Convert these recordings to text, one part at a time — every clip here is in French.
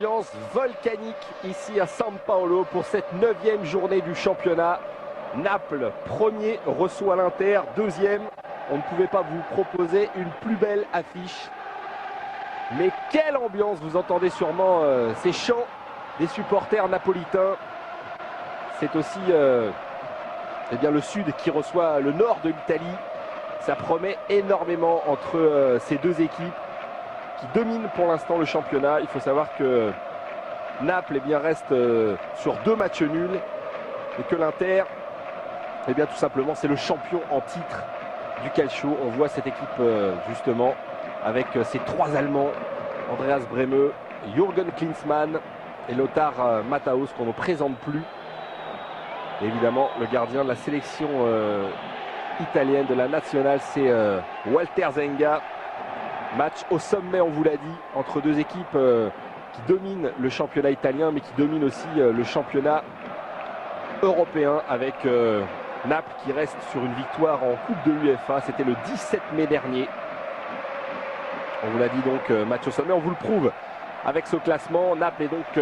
Ambiance volcanique ici à São Paulo pour cette 9e journée du championnat. Naples, premier, reçoit l'Inter, deuxième. On ne pouvait pas vous proposer une plus belle affiche. Mais quelle ambiance, vous entendez sûrement ces chants des supporters napolitains. C'est aussi eh bien, le sud qui reçoit le nord de l'Italie. Ça promet énormément entre ces deux équipes qui dominent pour l'instant le championnat. Il faut savoir que Naples eh bien, reste sur 2 matchs nuls et que l'Inter, eh bien, tout simplement, c'est le champion en titre du Calcio. On voit cette équipe justement avec ces 3 Allemands, Andreas Brehme, Jürgen Klinsmann et Lothar Matthäus qu'on ne présente plus. Et évidemment, le gardien de la sélection italienne de la nationale, c'est Walter Zenga. Match au sommet, on vous l'a dit, entre deux équipes qui dominent le championnat italien, mais qui dominent aussi le championnat européen, avec Naples qui reste sur une victoire en Coupe de l'UEFA. C'était le 17 mai dernier. On vous l'a dit donc, match au sommet. On vous le prouve avec ce classement. Naples est donc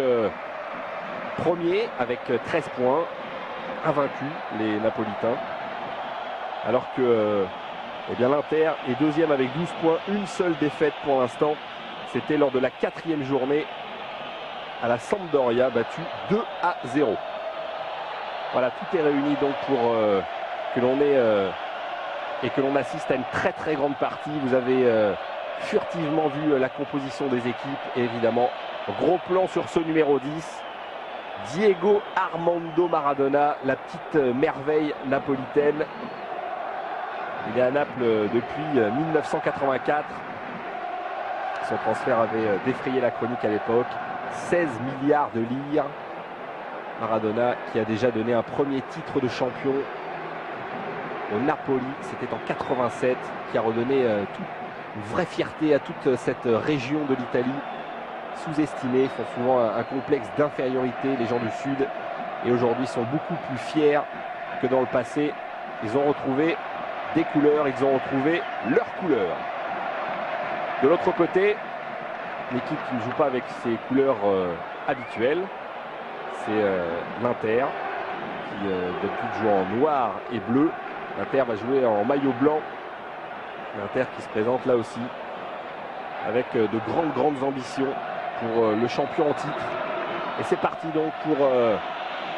premier avec 13 points, invaincus, les Napolitains. Alors que eh bien, l'Inter est deuxième avec 12 points, une seule défaite pour l'instant. C'était lors de la 4e journée à la Sampdoria, battu 2-0. Voilà, tout est réuni donc pour que l'on ait et que l'on assiste à une très très grande partie. Vous avez furtivement vu la composition des équipes et évidemment, gros plan sur ce numéro 10. Diego Armando Maradona, la petite merveille napolitaine. Il est à Naples depuis 1984. Son transfert avait défrayé la chronique à l'époque. 16 milliards de lire. Maradona qui a déjà donné un premier titre de champion au Napoli. C'était en 87, qui a redonné une vraie fierté à toute cette région de l'Italie. Sous-estimés, font souvent un complexe d'infériorité, les gens du Sud. Et aujourd'hui sont beaucoup plus fiers que dans le passé. Ils ont retrouvé des couleurs, ils ont retrouvé leurs couleurs. De l'autre côté, l'équipe qui ne joue pas avec ses couleurs habituelles, c'est l'Inter, qui d'habitude joue en noir et bleu. L'Inter va jouer en maillot blanc. L'Inter qui se présente là aussi avec de grandes ambitions pour le champion en titre. Et c'est parti donc pour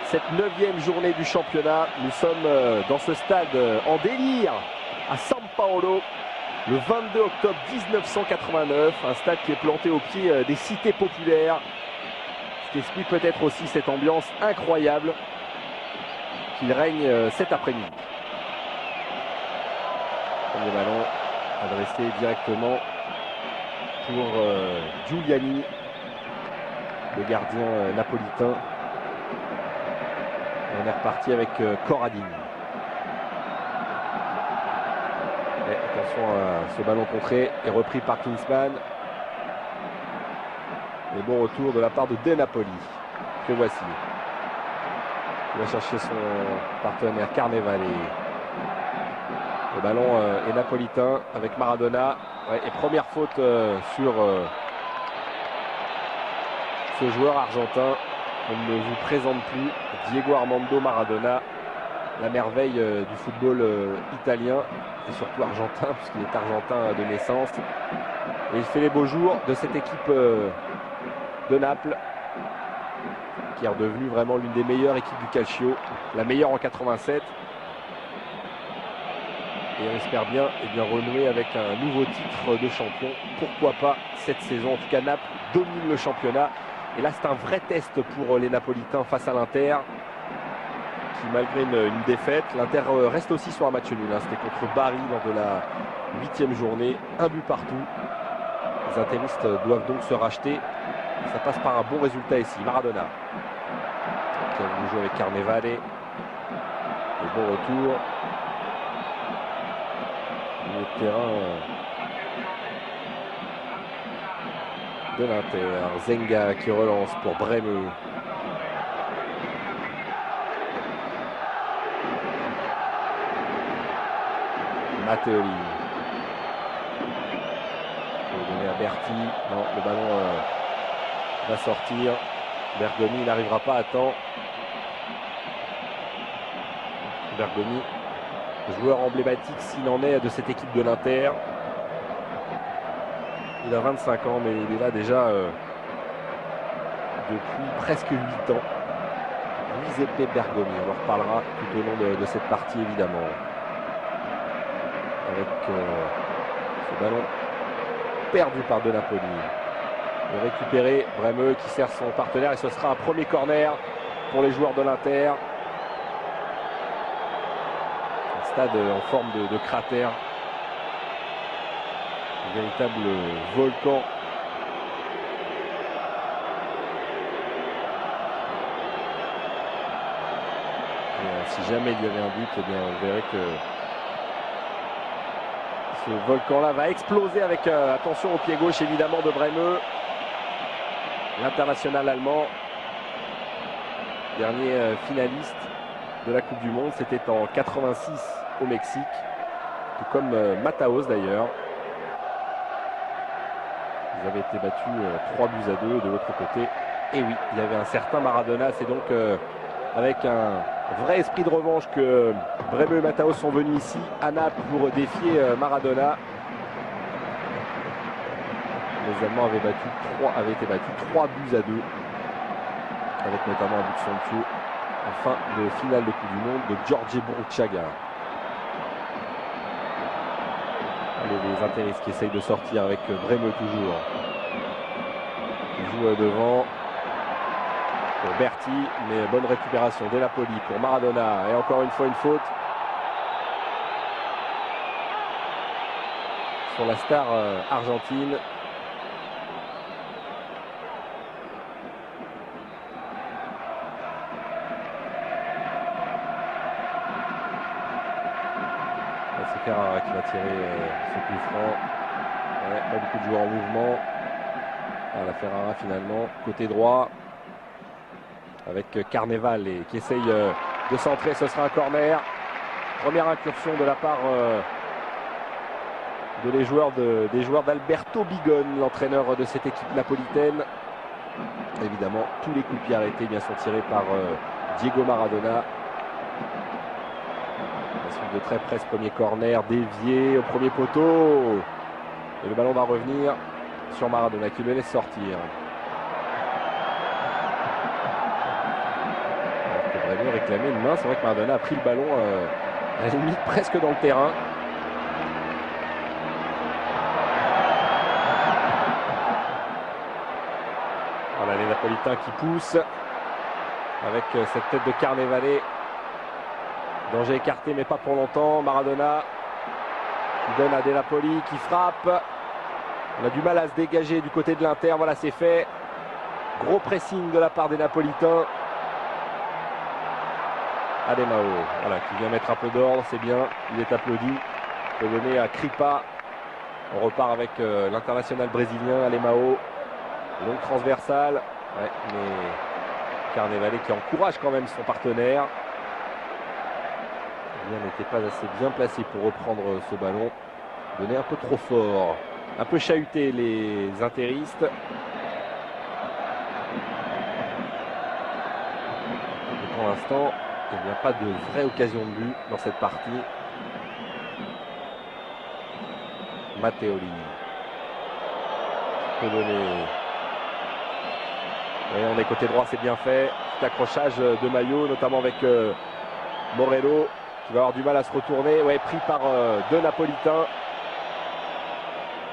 cette 9e journée du championnat. Nous sommes dans ce stade en délire à São Paulo, le 22 octobre 1989, un stade qui est planté au pied des cités populaires, ce qui explique peut-être aussi cette ambiance incroyable qu'il règne cet après-midi. Le ballon adressé directement pour Giuliani, le gardien napolitain. On est reparti avec Corradini. Et attention à ce ballon contré est repris par Klinsmann. Et bon retour de la part de De Napoli, que voici. Il va chercher son partenaire Carnevale. Le ballon est napolitain avec Maradona. Ouais, et première faute sur ce joueur argentin. On ne vous présente plus Diego Armando Maradona, la merveille du football italien et surtout argentin, puisqu'il est argentin de naissance. Et il fait les beaux jours de cette équipe de Naples, qui est redevenue vraiment l'une des meilleures équipes du Calcio, la meilleure en 87. Et on espère bien, renouer avec un nouveau titre de champion. Pourquoi pas cette saison? En tout cas, Naples domine le championnat. Et là, c'est un vrai test pour les Napolitains face à l'Inter, qui malgré une défaite, l'Inter reste aussi sur un match nul. C'était contre Bari lors de la 8e journée, un but partout. Les interistes doivent donc se racheter. Ça passe par un bon résultat ici. Maradona, qui a voulu jouer avec Carnevale. Le bon retour. Le terrain de l'Inter. Zenga qui relance pour Brehme. Matteoli. Il va donner à Berti. Non, le ballon va sortir. Bergomi n'arrivera pas à temps. Bergomi, joueur emblématique s'il en est de cette équipe de l'Inter. Il a 25 ans, mais il est là déjà depuis presque 8 ans. Giuseppe Bergomi, on en reparlera tout au long de cette partie évidemment. Avec ce ballon perdu par De Napoli. Et récupéré, Bremeux qui sert son partenaire et ce sera un premier corner pour les joueurs de l'Inter. Un stade en forme de cratère. Un véritable volcan. Et, si jamais il y avait un but, eh bien, on verrait que ce volcan-là va exploser avec, attention au pied gauche évidemment de Bremeux. L'international allemand, dernier finaliste de la Coupe du Monde, c'était en 86 au Mexique, tout comme Mataos d'ailleurs. Ils avaient été battus 3-2 de l'autre côté. Et oui, il y avait un certain Maradona. C'est donc avec un vrai esprit de revanche que Bremeux et Mataos sont venus ici à Naples pour défier Maradona. Les Allemands avaient été battus 3-2, avec notamment un but somptueux en fin de finale de Coupe du Monde de Jorge Burruchaga. Les intéristes qui essayent de sortir avec Bremeux toujours. Il joue devant pour Berti, mais bonne récupération De Napoli pour Maradona. Et encore une fois une faute sur la star argentine. C'est Ferrara qui va tirer ce coup franc. Ouais, pas beaucoup de joueurs en mouvement. La Ferrara finalement, côté droit. Avec Carneval et qui essaye de centrer, ce sera un corner. Première incursion de la part des joueurs d'Alberto Bigone, l'entraîneur de cette équipe napolitaine. Évidemment, tous les coups de pied arrêtés bien sont tirés par Diego Maradona. La suite de très près, ce premier corner dévié au premier poteau. Et le ballon va revenir sur Maradona qui le laisse sortir. Réclamer une main, c'est vrai que Maradona a pris le ballon à la limite presque dans le terrain. Voilà les Napolitains qui poussent avec cette tête de Carnevale. Danger écarté mais pas pour longtemps. Maradona qui donne à De Napoli qui frappe. On a du mal à se dégager du côté de l'Inter. Voilà, c'est fait. Gros pressing de la part des Napolitains. Alemão, voilà, qui vient mettre un peu d'ordre, c'est bien, il est applaudi. Il peut donner à Kripa. On repart avec l'international brésilien, Alemão. Longue transversale, ouais, mais Carnevale qui encourage quand même son partenaire. Il n'était pas assez bien placé pour reprendre ce ballon. Donné un peu trop fort, un peu chahuté les intéristes. Et pour l'instant, il n'y a pas de vraie occasion de but dans cette partie. Matteoli peut donner. Et on est côté droit, c'est bien fait. Petit accrochage de maillot, notamment avec Morello, qui va avoir du mal à se retourner. Ouais, pris par deux Napolitains.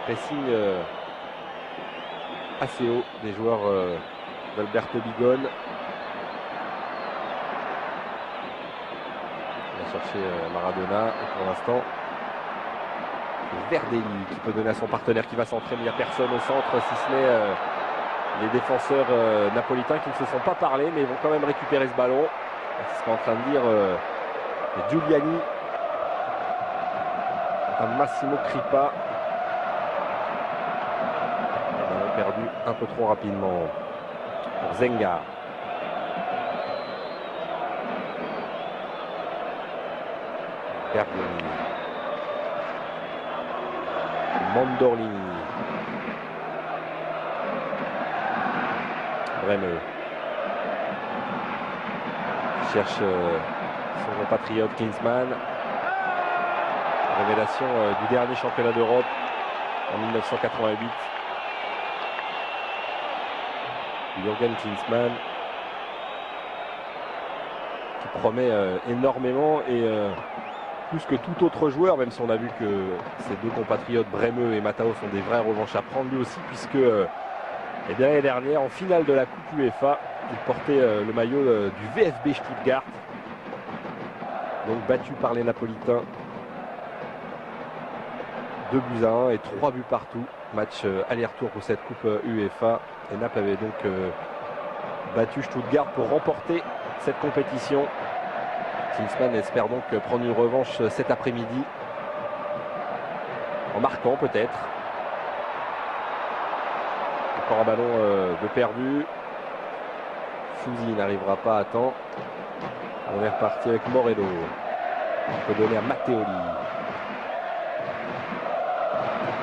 Pressing assez haut des joueurs d'Alberto Bigone. Chercher Maradona et pour l'instant Verdelli qui peut donner à son partenaire qui va centrer, mais il n'y a personne au centre si ce n'est les défenseurs napolitains qui ne se sont pas parlé mais ils vont quand même récupérer ce ballon. C'est ce qu'est en train de dire Giuliani à Massimo Kripa. Le ballon perdu un peu trop rapidement pour Zenga. Bergomi. Mandorlini. Bremeux. Il cherche son compatriote Klinsmann. Révélation du dernier championnat d'Europe en 1988. Jürgen Klinsmann qui promet énormément et plus que tout autre joueur, même si on a vu que ses deux compatriotes Bremeux et Matthäus sont des vrais revanches à prendre, lui aussi, puisque l'année dernière, en finale de la Coupe UEFA, il portait le maillot du VfB Stuttgart, donc battu par les Napolitains 2-1 et 3 buts partout. Match aller-retour pour cette Coupe UEFA. Et Naples avait donc battu Stuttgart pour remporter cette compétition. Klinsmann espère donc prendre une revanche cet après-midi. En marquant peut-être. Encore un ballon de perdu. Fouzi n'arrivera pas à temps. On est reparti avec Morello. On peut donner à Matteoli.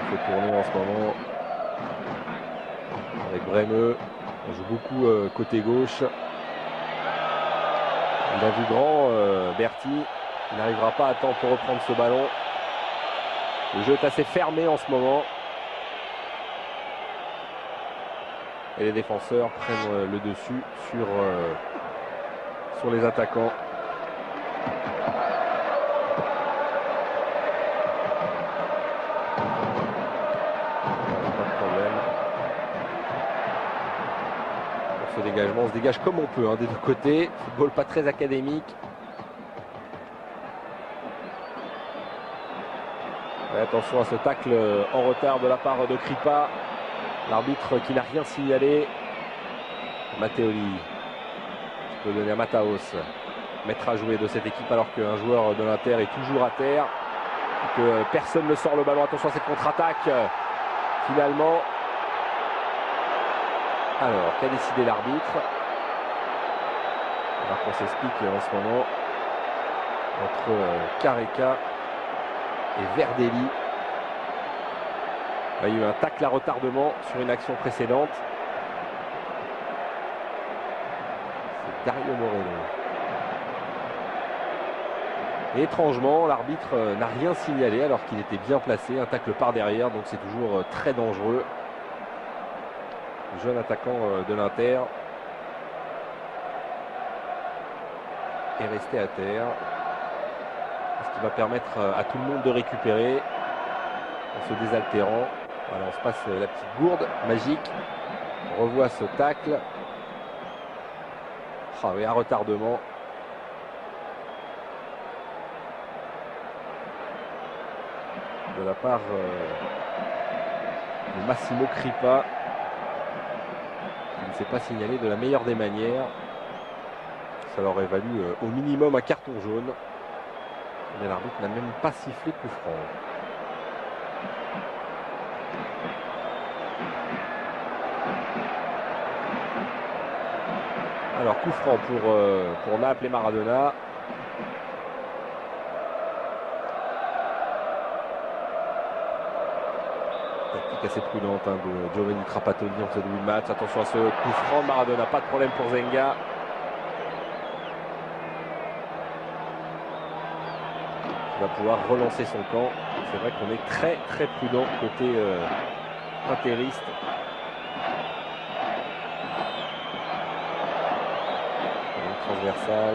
Il fait tourner en ce moment avec Bremeux. On joue beaucoup côté gauche. Il a vu grand Berti. Il n'arrivera pas à temps pour reprendre ce ballon. Le jeu est assez fermé en ce moment. Et les défenseurs prennent le dessus sur les attaquants. Ce dégagement, on se dégage comme on peut des deux côtés. Football pas très académique. Et attention à ce tacle en retard de la part de Kripa. L'arbitre qui n'a rien signalé. Matteoli. Je peux donner à Matthäus. Maître à jouer de cette équipe alors qu'un joueur de l'Inter est toujours à terre. Et que personne ne sort le ballon. Attention à cette contre-attaque. Finalement. Alors, qu'a décidé l'arbitre? Alors qu'on s'explique en ce moment entre Careca et Verdelli. Il y a eu un tacle à retardement sur une action précédente. C'est Dario Morello. Et étrangement, l'arbitre n'a rien signalé alors qu'il était bien placé. Un tacle par derrière, donc c'est toujours très dangereux. Jeune attaquant de l'Inter est resté à terre. Ce qui va permettre à tout le monde de récupérer en se désaltérant. Voilà, on se passe la petite gourde magique. On revoit ce tacle. Ah oui, un retardement. De la part de Massimo Kripa. Il ne s'est pas signalé de la meilleure des manières. Ça leur aurait valu au minimum un carton jaune. Mais l'arbitre n'a même pas sifflé coup franc. Alors coup franc pour Naples et Maradona. Tactique assez prudente de Giovanni Trapattoni en ce début de match. Attention à ce coup franc de Maradona, pas de problème pour Zenga. Il va pouvoir relancer son camp. C'est vrai qu'on est très très prudent côté interiste. Transversal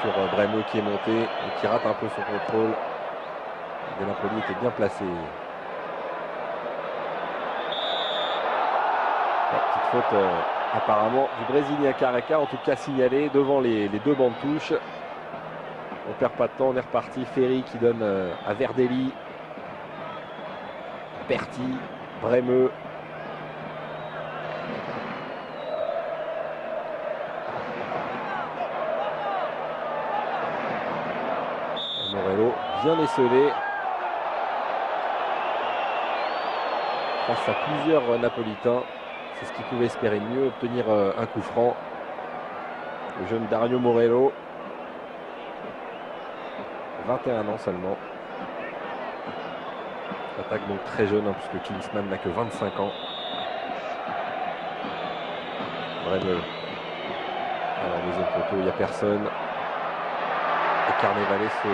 sur Bremeux qui est monté et qui rate un peu son contrôle. De Napoli était bien placé. La petite faute apparemment du Brésilien Careca, en tout cas signalée devant les deux bancs de touche. On perd pas de temps, on est reparti. Ferry qui donne à Verdelli. Berti, Bremeux. Morello bien esselé. Face à plusieurs Napolitains. C'est ce qu'il pouvait espérer mieux, obtenir un coup franc. Le jeune Dario Morello. 21 ans seulement. Attaque donc très jeune, puisque Klinsmann n'a que 25 ans. Bremeux. Alors, deuxième poteau, il n'y a personne. Et Carnevale se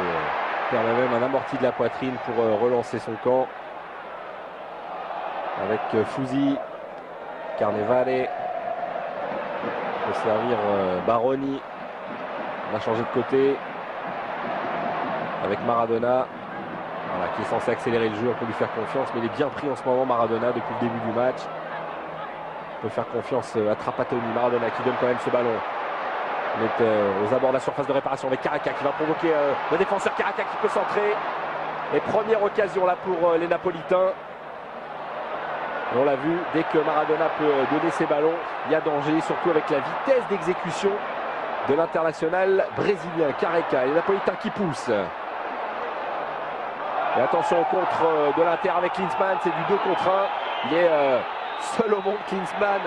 permet même un amorti de la poitrine pour relancer son camp. Avec Fouzi. Carnevale. Peut servir Baroni. On a changé de côté. Avec Maradona. Voilà, qui est censé accélérer le jeu, on peut lui faire confiance, mais il est bien pris en ce moment Maradona depuis le début du match. On peut faire confiance à Trapattoni. Maradona qui donne quand même ce ballon. On est aux abords de la surface de réparation avec Caraca qui va provoquer le défenseur Caraca qui peut centrer. Et première occasion là pour les Napolitains. Et on l'a vu, dès que Maradona peut donner ses ballons, il y a danger, surtout avec la vitesse d'exécution de l'international brésilien Caraca. Les Napolitains qui poussent. Et attention au contre de l'Inter avec Klinsmann, c'est du 2 contre 1. Il est seul au monde, Klinsmann.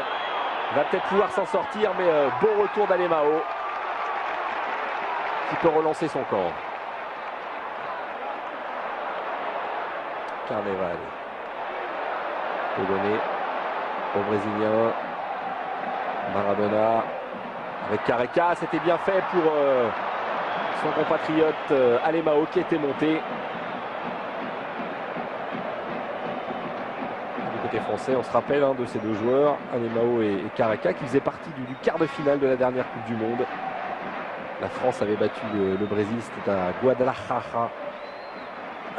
Il va peut-être pouvoir s'en sortir, mais beau retour d'Alemão qui peut relancer son camp. Carnevale peut donner au Brésilien. Maradona avec Caraca, c'était bien fait pour son compatriote Alemão qui était monté. Français, on se rappelle de ces deux joueurs, Alemão et Caraca, qui faisaient partie du quart de finale de la dernière Coupe du Monde. La France avait battu le Brésil, c'était à Guadalajara,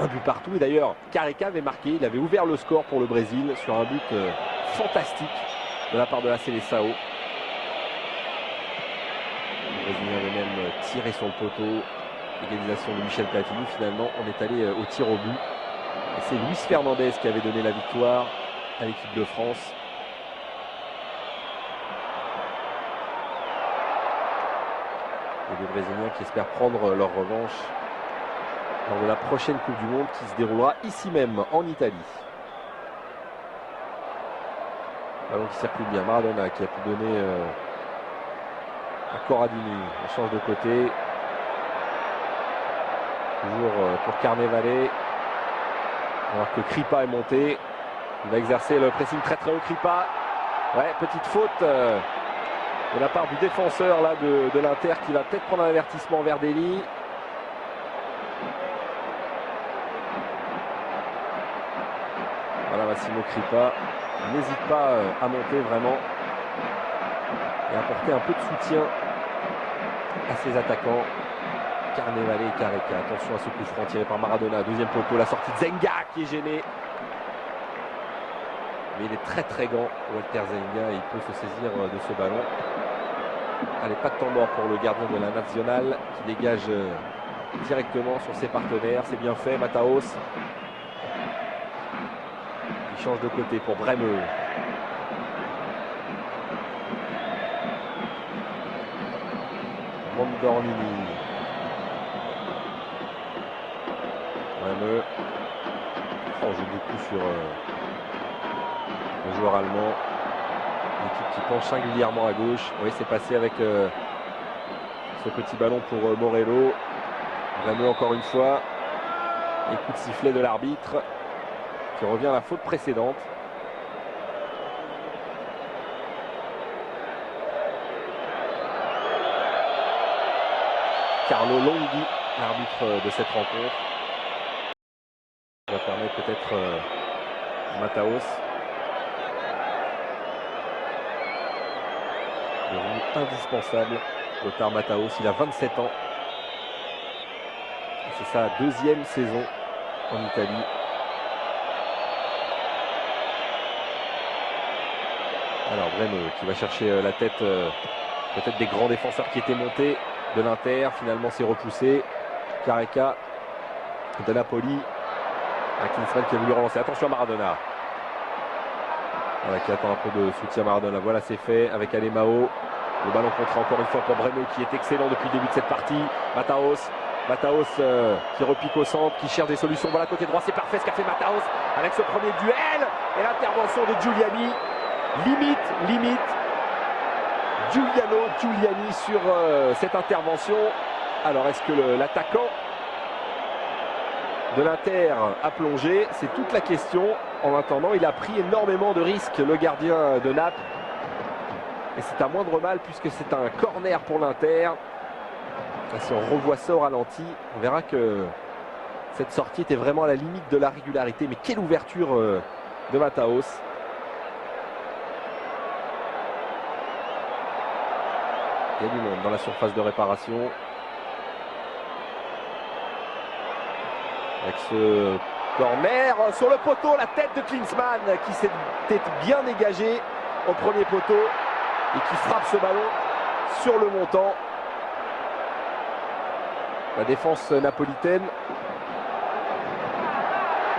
1 but partout. Et d'ailleurs, Caraca avait marqué, il avait ouvert le score pour le Brésil sur un but fantastique de la part de la Seleção. Le Brésilien avait même tiré sur le poteau. Égalisation de Michel Platini. Finalement, on est allé au tir au but. Et c'est Luis Fernandez qui avait donné la victoire à l'équipe de France. Et les Brésiliens qui espèrent prendre leur revanche lors de la prochaine Coupe du Monde qui se déroulera ici même en Italie. Ballon qui circule bien. Maradona qui a pu donner à Corradini. On change de côté. Toujours pour Carnevale. Alors que Kripa est monté. Il va exercer le pressing très très haut. Kripa. Ouais, petite faute de la part du défenseur là, de l'Inter qui va peut-être prendre un avertissement vers Verdelli. Voilà Massimo Kripa. N'hésite pas à monter vraiment et à apporter un peu de soutien à ses attaquants. Carnevale et Caraca. Attention à ce coup franc tiré par Maradona. Deuxième poteau, la sortie de Zenga qui est gêné. Mais il est très très grand, Walter Zenga, et il peut se saisir de ce ballon. Allez, pas de temps mort pour le gardien de la Nacional qui dégage directement sur ses partenaires. C'est bien fait, Mataos. Il change de côté pour Bremeux. Mondormini. Bremeux. On joue beaucoup sur le joueur allemand. Une équipe qui penche singulièrement à gauche. Oui, c'est passé avec ce petit ballon pour Morello. Bremeux encore une fois. Et coup de sifflet de l'arbitre qui revient à la faute précédente. Carlo Longhi, l'arbitre de cette rencontre. Ça va permettre peut-être Mataos. Devenu indispensable. Lothar Mataos, il a 27 ans. C'est sa deuxième saison en Italie. Alors Bremeux qui va chercher la tête peut-être des grands défenseurs qui étaient montés de l'Inter. Finalement c'est repoussé. Caraca de Napoli. Klinsmann qui a voulu relancer. Attention à Maradona. Voilà, qui attend un peu de soutien Maradona. Voilà, c'est fait avec Alemão. Le ballon contre encore une fois pour Bremeux qui est excellent depuis le début de cette partie. Mataos qui repique au centre, qui cherche des solutions. Voilà, côté droit, c'est parfait ce qu'a fait Mataos avec ce premier duel. Et l'intervention de Giuliani. Limite. Giuliani sur cette intervention. Alors, est-ce que l'attaquant de l'Inter a plongé? C'est toute la question. En attendant, il a pris énormément de risques, le gardien de Naples. Et c'est à moindre mal puisque c'est un corner pour l'Inter. Si on revoit ça au ralenti, on verra que cette sortie était vraiment à la limite de la régularité. Mais quelle ouverture de Mataos. Il y a du monde dans la surface de réparation. Avec ce corner sur le poteau, la tête de Klinsmann qui s'était bien dégagée au premier poteau et qui frappe ce ballon sur le montant. La défense napolitaine.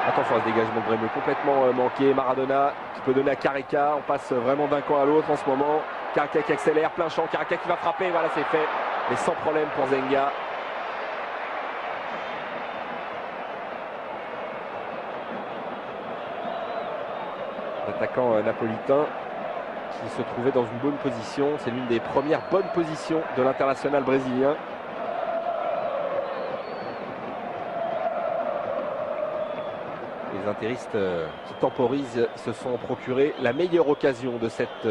Attention à ce dégagement de Bremeux complètement manqué. Maradona qui peut donner à Careca. On passe vraiment d'un camp à l'autre en ce moment. Careca qui accélère, plein champ. Careca qui va frapper. Voilà, c'est fait. Mais sans problème pour Zenga. L'attaquant napolitain qui se trouvait dans une bonne position. C'est l'une des premières bonnes positions de l'international brésilien. Les interistes qui temporisent se sont procurés la meilleure occasion de cette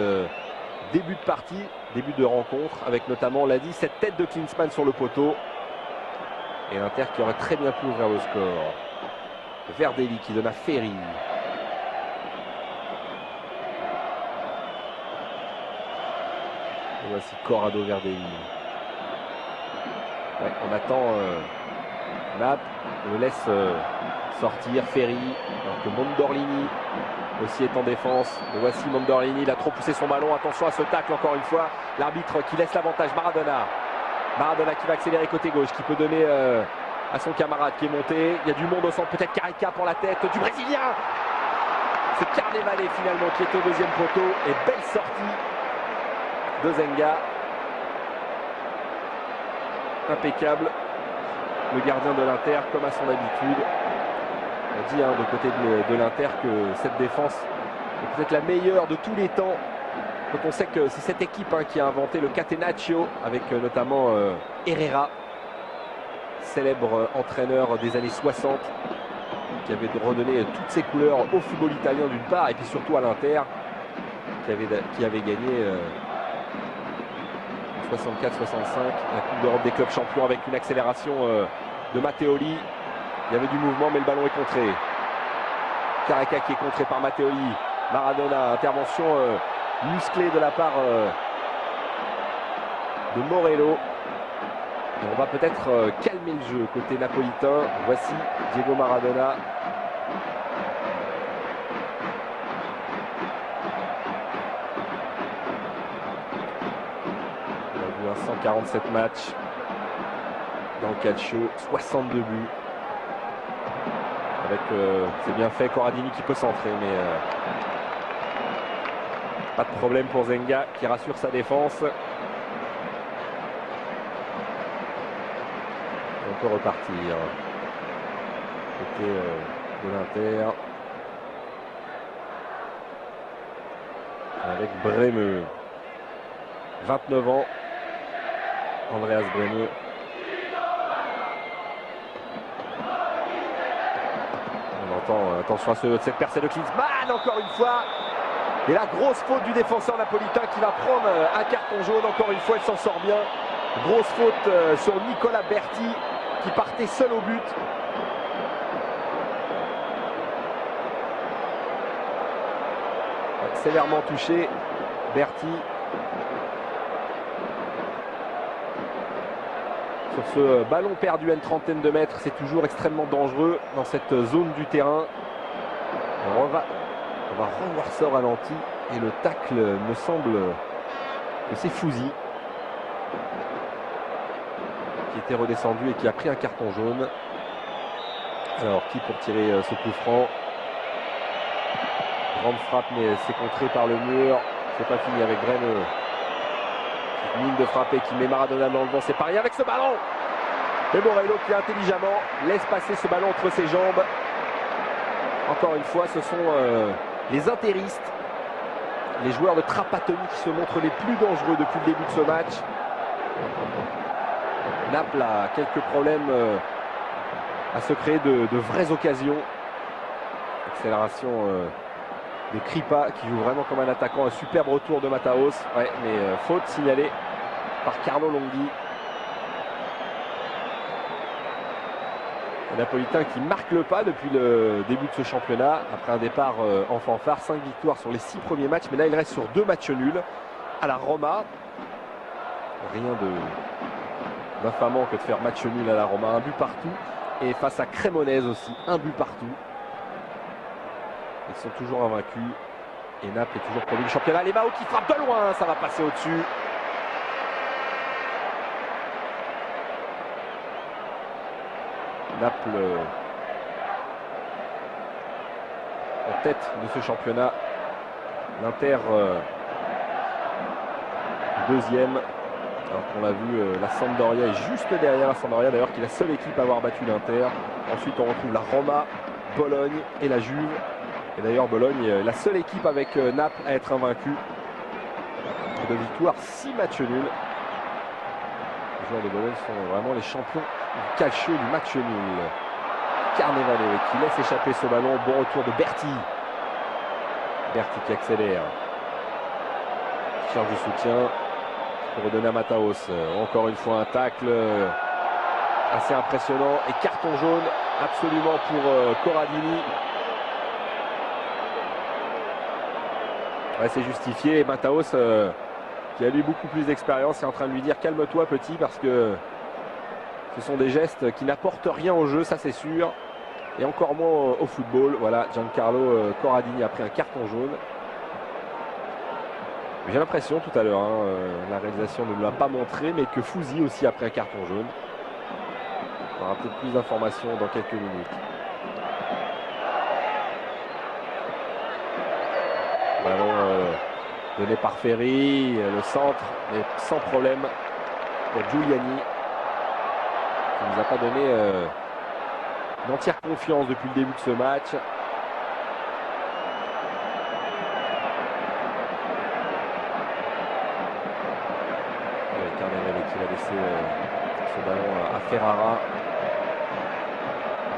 début de partie, début de rencontre, avec notamment, on l'a dit, cette tête de Klinsmann sur le poteau. Et l'Inter qui aurait très bien pu ouvrir le score. Verdelli qui donne à Ferri. Et voici Corrado Verdelli. Ouais, on attend Naples, on le laisse sortir Ferri, alors que Mondorlini aussi est en défense. Et voici Mondorlini, il a trop poussé son ballon. Attention à ce tacle encore une fois. L'arbitre qui laisse l'avantage. Maradona. Maradona qui va accélérer côté gauche, qui peut donner à son camarade qui est monté. Il y a du monde au centre, peut-être Careca pour la tête du Brésilien. C'est Carnevale finalement qui est au deuxième poteau. Et belle sortie de Zenga. Impeccable. Le gardien de l'Inter comme à son habitude. On dit de côté de l'Inter que cette défense est peut-être la meilleure de tous les temps. Quand on sait que c'est cette équipe qui a inventé le catenaccio avec notamment Herrera, célèbre entraîneur des années 60 qui avait redonné toutes ses couleurs au football italien d'une part et puis surtout à l'Inter qui avait gagné en 64-65 la Coupe d'Europe des clubs champions avec une accélération de Matteoli. Il y avait du mouvement mais le ballon est contré. Careca qui est contré par Matteoli. Maradona, intervention musclée de la part de Morello. Et on va peut-être calmer le jeu côté napolitain. Voici Diego Maradona. On a vu un 147 matchs dans le calcio, 62 buts. Avec, c'est bien fait, Corradini qui peut centrer, mais pas de problème pour Zenga qui rassure sa défense. On peut repartir côté de l'Inter avec Bremeux, 29 ans, Andreas Bremeux. Attention à cette percée de Klinsmann encore une fois. Et la grosse faute du défenseur napolitain qui va prendre un carton jaune. Encore une fois, il s'en sort bien. Grosse faute sur Nicolas Berti qui partait seul au but. Sévèrement touché. Berti. Sur ce ballon perdu à une trentaine de mètres, c'est toujours extrêmement dangereux dans cette zone du terrain. On va revoir ça au ralenti et le tacle me semble que c'est Fouzi qui était redescendu et qui a pris un carton jaune. Alors qui pour tirer ce coup franc? Grande frappe mais c'est contré par le mur. C'est pas fini avec Bremeux. Ligne de frapper qui met Maradona dans le vent, c'est pas rien avec ce ballon. Et Morello qui intelligemment laisse passer ce ballon entre ses jambes. Encore une fois, ce sont les interistes, les joueurs de Trapattoni qui se montrent les plus dangereux depuis le début de ce match. Naples a quelques problèmes à se créer de vraies occasions. Accélération de Kripa qui joue vraiment comme un attaquant. Un superbe retour de Mataos. Ouais, mais faute signalée par Carlo Longhi. Les Napolitains qui marquent le pas depuis le début de ce championnat. Après un départ en fanfare. 5 victoires sur les 6 premiers matchs. Mais là, il reste sur 2 matchs nuls. À la Roma. Rien d'infamant que de faire match nul à la Roma. Un but partout. Et face à Cremonese aussi. Un but partout. Ils sont toujours invaincus. Et Naples est toujours premier du championnat. Lemao qui frappe de loin. Ça va passer au-dessus. Naples en tête de ce championnat. L'Inter deuxième. Alors qu'on l'a vu, la Sampdoria est juste derrière. La Sampdoria d'ailleurs qui est la seule équipe à avoir battu l'Inter. Ensuite on retrouve la Roma, Bologne et la Juve. Et d'ailleurs Bologne est la seule équipe avec Naples à être invaincue. 2 victoires, 6 matchs nuls. Les joueurs de Bologne sont vraiment les champions du calcio du match nul. Carnevale qui laisse échapper ce ballon. Bon retour de Berti. Berti qui accélère. Charge de soutien pour redonner à Mataos. Encore une fois un tacle assez impressionnant. Et carton jaune absolument pour Corradini. Ouais, c'est justifié. Et Mataos qui a lui beaucoup plus d'expérience est en train de lui dire calme-toi petit parce que ce sont des gestes qui n'apportent rien au jeu, ça c'est sûr. Et encore moins au football. Voilà, Giancarlo Corradini a pris un carton jaune. J'ai l'impression tout à l'heure, la réalisation ne me l'a pas montré, mais que Fouzi aussi a pris un carton jaune. On aura peut-être plus d'informations dans quelques minutes. Ballon donné par Ferry, le centre, mais sans problème pour Giuliani. Qui ne nous a pas donné une entière confiance depuis le début de ce match. Carnevale qui va laisser ce ballon à Ferrara.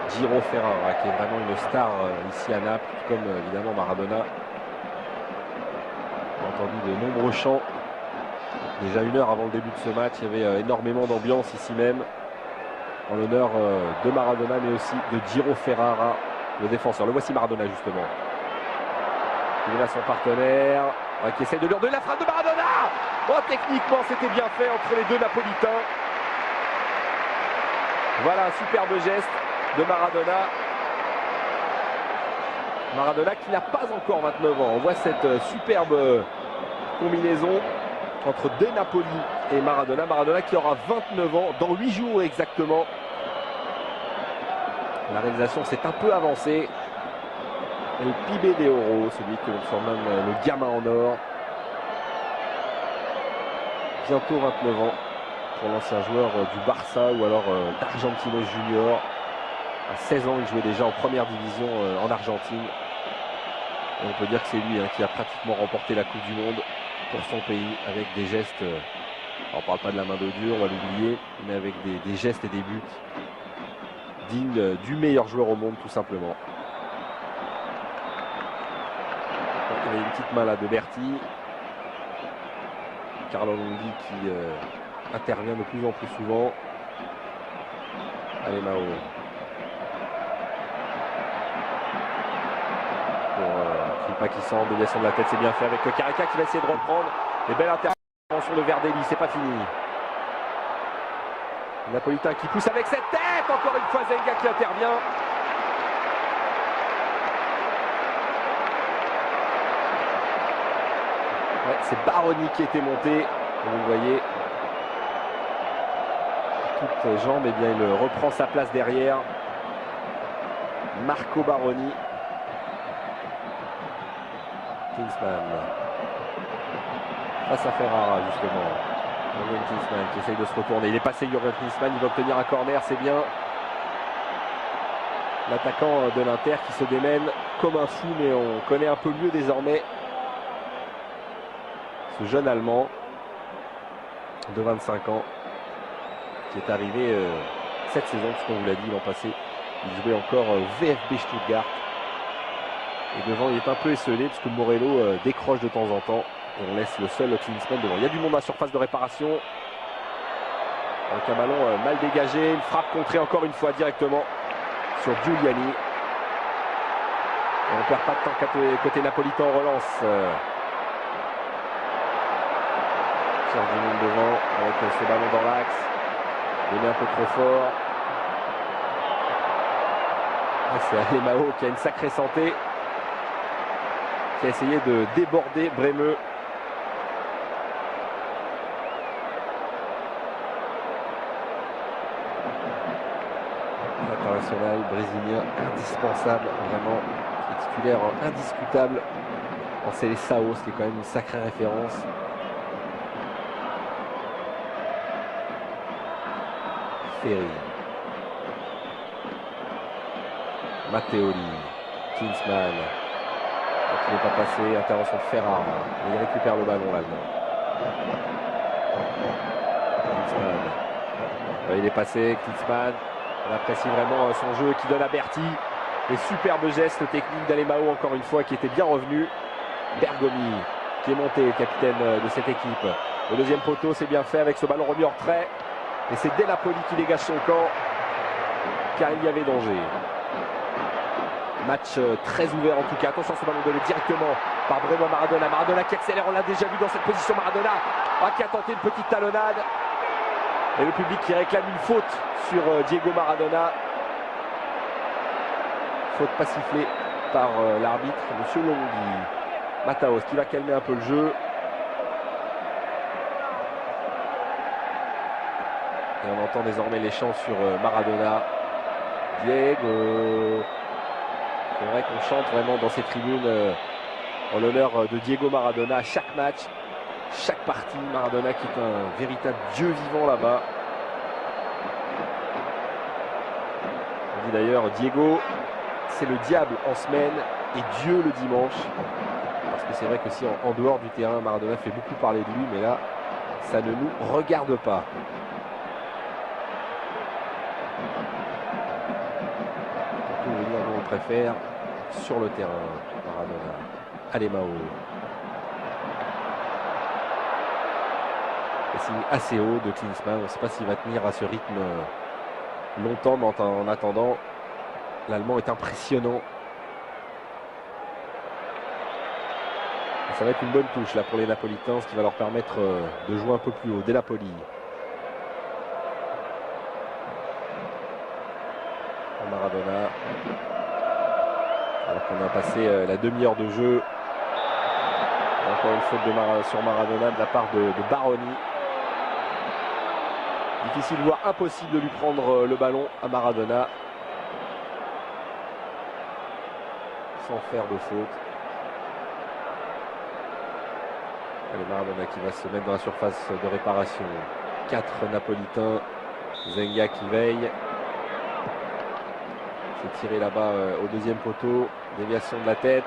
Giro Ferrara qui est vraiment une star ici à Naples, comme évidemment Maradona. On a entendu de nombreux chants. Déjà 1 heure avant le début de ce match, il y avait énormément d'ambiance ici même. En l'honneur de Maradona, mais aussi de Giro Ferrara, le défenseur. Le voici Maradona, justement. Il est là son partenaire, qui essaie de lui redonner la frappe de Maradona. Oh, techniquement, c'était bien fait entre les deux Napolitains. Voilà un superbe geste de Maradona. Maradona qui n'a pas encore 29 ans. On voit cette superbe combinaison entre De Napoli et Maradona. Maradona qui aura 29 ans dans 8 jours exactement. La réalisation s'est un peu avancée. El Pibe de Oro, celui que l'on surnomme le gamin en or. Bientôt 29 ans pour l'ancien joueur du Barça ou alors d'Argentinos Junior. À 16 ans, il jouait déjà en première division en Argentine. Et on peut dire que c'est lui qui a pratiquement remporté la Coupe du Monde pour son pays avec des gestes, on ne parle pas de la main de Dieu, on va l'oublier, mais avec des gestes et des buts dignes du meilleur joueur au monde tout simplement. Donc, il y avait une petite main là de Berti. Carlo Longhi qui intervient de plus en plus souvent. Allez Mao. Kripa qui semble descendre la tête, c'est bien fait avec Carica qui va essayer de reprendre. Les belles interventions de Verdelli, c'est pas fini. Le Napolitain qui pousse avec cette tête, encore une fois Zenga qui intervient. Ouais, c'est Baroni qui était monté, comme vous le voyez. Toutes jambes, et bien il reprend sa place derrière. Marco Baroni. Klinsmann face à Ferrara justement. Jürgen Klinsmann qui essaye de se retourner. Il est passé Jürgen Klinsmann, il va obtenir un corner, c'est bien. L'attaquant de l'Inter qui se démène comme un fou, mais on connaît un peu mieux désormais ce jeune Allemand de 25 ans qui est arrivé cette saison, puisqu'on vous l'a dit l'an passé. Il jouait encore au VfB Stuttgart. Et devant, il est un peu esselé parce que Morello décroche de temps en temps. Et on laisse le seul Klinsmann devant. Il y a du monde à la surface de réparation. Avec un ballon mal dégagé. Une frappe contrée encore une fois directement sur Giuliani. Et on ne perd pas de temps côté napolitain en relance. Cherche du monde devant avec ce ballon dans l'axe. Il est un peu trop fort. C'est Alemão qui a une sacrée santé. Qui a essayé de déborder Bremeux. L'international brésilien indispensable, vraiment titulaire indiscutable en Seleção, ce qui est quand même une sacrée référence. Ferri, Matteoli, Klinsmann. Qui n'est pas passé, intervention de Ferrara. Et il récupère le ballon, l'Allemand. Klinsmann. Il est passé, Klinsmann. On apprécie vraiment son jeu qui donne à Berti. Les superbes gestes techniques d'Alemão, encore une fois, qui était bien revenu. Bergomi, qui est monté, capitaine de cette équipe. Le deuxième poteau, c'est bien fait avec ce ballon remis en retrait. Et c'est De Napoli qui dégage son camp, car il y avait danger. Match très ouvert en tout cas. Attention, ce ballon donné directement par Bremo Maradona. Maradona qui accélère, on l'a déjà vu dans cette position. Maradona qui a tenté une petite talonnade. Et le public qui réclame une faute sur Diego Maradona. Faute pas sifflée par l'arbitre, Monsieur Longhi. Mataos qui va calmer un peu le jeu. Et on entend désormais les chants sur Maradona. Diego. C'est vrai qu'on chante vraiment dans ces tribunes en l'honneur de Diego Maradona à chaque match, chaque partie. Maradona qui est un véritable dieu vivant là-bas. On dit d'ailleurs Diego, c'est le diable en semaine et Dieu le dimanche. Parce que c'est vrai que si en dehors du terrain, Maradona fait beaucoup parler de lui, mais là, ça ne nous regarde pas. On préfère sur le terrain. Maradona, Alemão. Et signe assez haut de Klinsmann. On ne sait pas s'il va tenir à ce rythme longtemps, mais en attendant, l'Allemand est impressionnant. Et ça va être une bonne touche là pour les Napolitains, ce qui va leur permettre de jouer un peu plus haut. De Napoli. Maradona. Alors qu'on a passé la demi-heure de jeu. Encore une faute sur Maradona de la part de Baroni. Difficile, voire impossible de lui prendre le ballon à Maradona. Sans faire de faute. Allez, Maradona qui va se mettre dans la surface de réparation. 4 Napolitains. Zenga qui veille. C'est tiré là-bas au deuxième poteau. Déviation de la tête.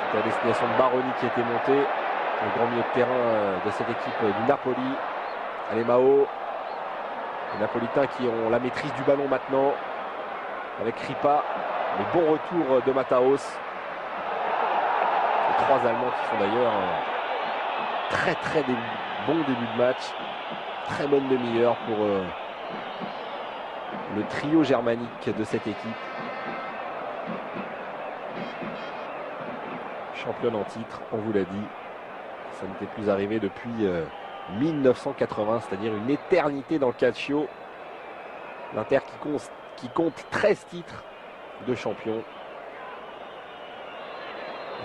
C'était à destination de Baroni qui était monté. Le grand milieu de terrain de cette équipe du Napoli. Alemão. Les Napolitains qui ont la maîtrise du ballon maintenant. Avec Ripa. Le bon retour de Mataos. Les 3 Allemands qui font d'ailleurs un très bon début de match. Très bonne demi-heure pour le trio germanique de cette équipe. Championne en titre, on vous l'a dit. Ça n'était plus arrivé depuis 1980, c'est-à-dire une éternité dans le calcio. L'Inter qui compte 13 titres de champion.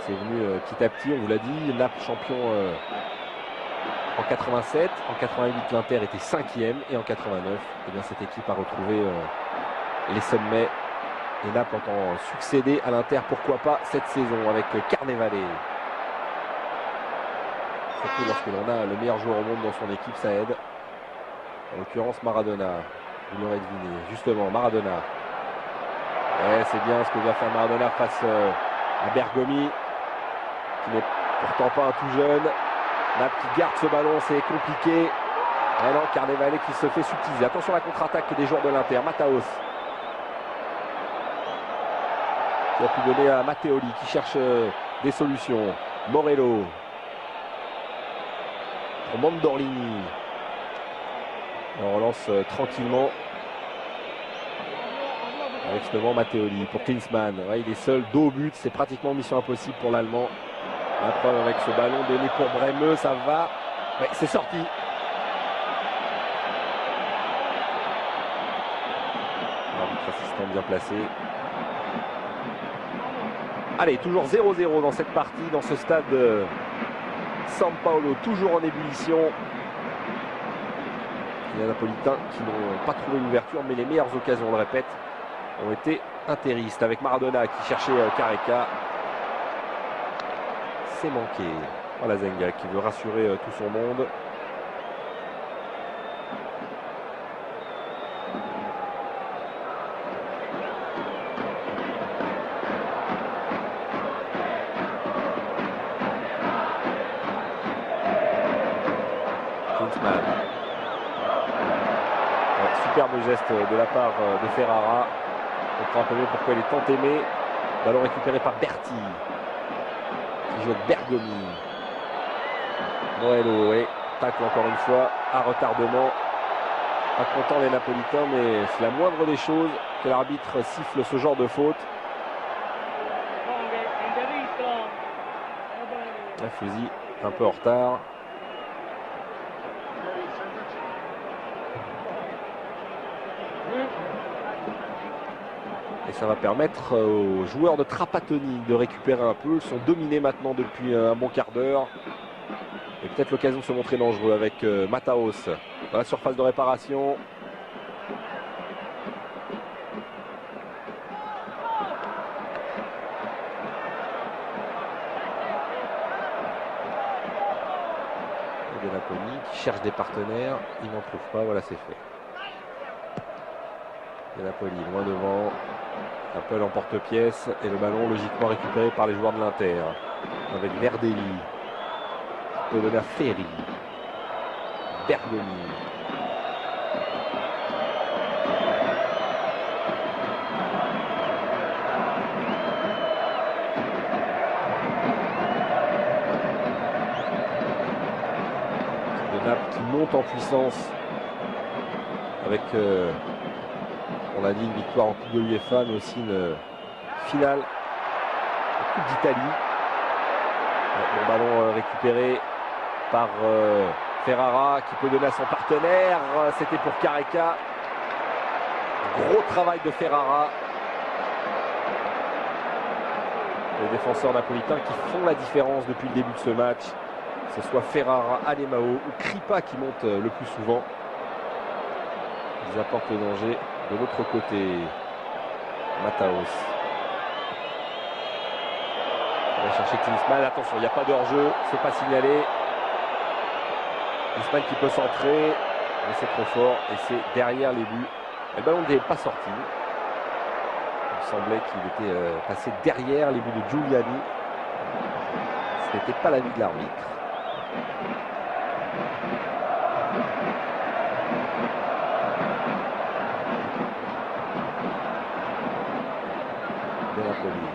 C'est venu petit à petit, on vous l'a dit. Naples champion en 87, en 88 l'Inter était 5e et en 89, eh bien, cette équipe a retrouvé les sommets. Et Naples entend succéder à l'Inter, pourquoi pas cette saison avec Carnevale. Surtout lorsque l'on a le meilleur joueur au monde dans son équipe, ça aide. En l'occurrence Maradona, vous l'aurez deviné. Justement, Maradona. Ouais, c'est bien ce que va faire Maradona face à Bergomi, qui n'est pourtant pas un tout jeune. Naples qui garde ce ballon, c'est compliqué. Et non, Carnevale qui se fait subtiliser. Attention à la contre-attaque des joueurs de l'Inter. Mataos. qui a pu donner à Matteoli qui cherche des solutions. Morello pour Mandorlini. On relance tranquillement avec justement Matteoli pour Klinsmann. Ouais, il est seul, dos au but, c'est pratiquement mission impossible pour l'Allemand. La preuve avec ce ballon donné pour Bremeux, ça va. Ouais, c'est sorti. Arbitre assistant bien placé. Allez, toujours 0-0 dans cette partie, dans ce stade San Paolo, toujours en ébullition. Les Napolitains qui n'ont pas trouvé l'ouverture, mais les meilleures occasions, on le répète, ont été intéristes. Avec Maradona qui cherchait Careca. C'est manqué. Voilà Zenga qui veut rassurer tout son monde. Klinsmann. Superbe geste de la part de Ferrara. On comprend un peu mieux pourquoi il est tant aimé. Ballon récupéré par Berti. Qui joue avec Bergomi. Morello, et tacle encore une fois à retardement. Pas content les Napolitains, mais c'est la moindre des choses que l'arbitre siffle ce genre de faute. Fouzi un peu en retard. Et ça va permettre aux joueurs de Trapattoni de récupérer un peu. Ils sont dominés maintenant depuis un bon quart d'heure. Et peut-être l'occasion de se montrer dangereux avec Mataos dans la surface de réparation. Et de Napoli qui cherche des partenaires. Il n'en trouve pas. Voilà, c'est fait. De Napoli loin devant. Appel en porte-pièce. Et le ballon logiquement récupéré par les joueurs de l'Inter. Avec Verdelli. Qui peut donner à Ferri. Bergomi. Naples qui monte en puissance avec, on a dit, une victoire en Coupe de l'UEFA, mais aussi une finale en Coupe d'Italie. Bon ballon récupéré par Ferrara qui peut donner à son partenaire. C'était pour Careca. Gros travail de Ferrara. Les défenseurs napolitains qui font la différence depuis le début de ce match. Que ce soit Ferrara, Alemao ou Kripa qui monte le plus souvent. Ils apportent le danger de l'autre côté. Mataos. On va chercher Klinsmann. Attention, il n'y a pas de hors-jeu. C'est pas signalé. Klinsmann qui peut centrer. Mais c'est trop fort. Et c'est derrière les buts. Le ballon n'est pas sorti. Il semblait qu'il était passé derrière les buts de Giuliani. Ce n'était pas l'avis de l'arbitre. De Napoli.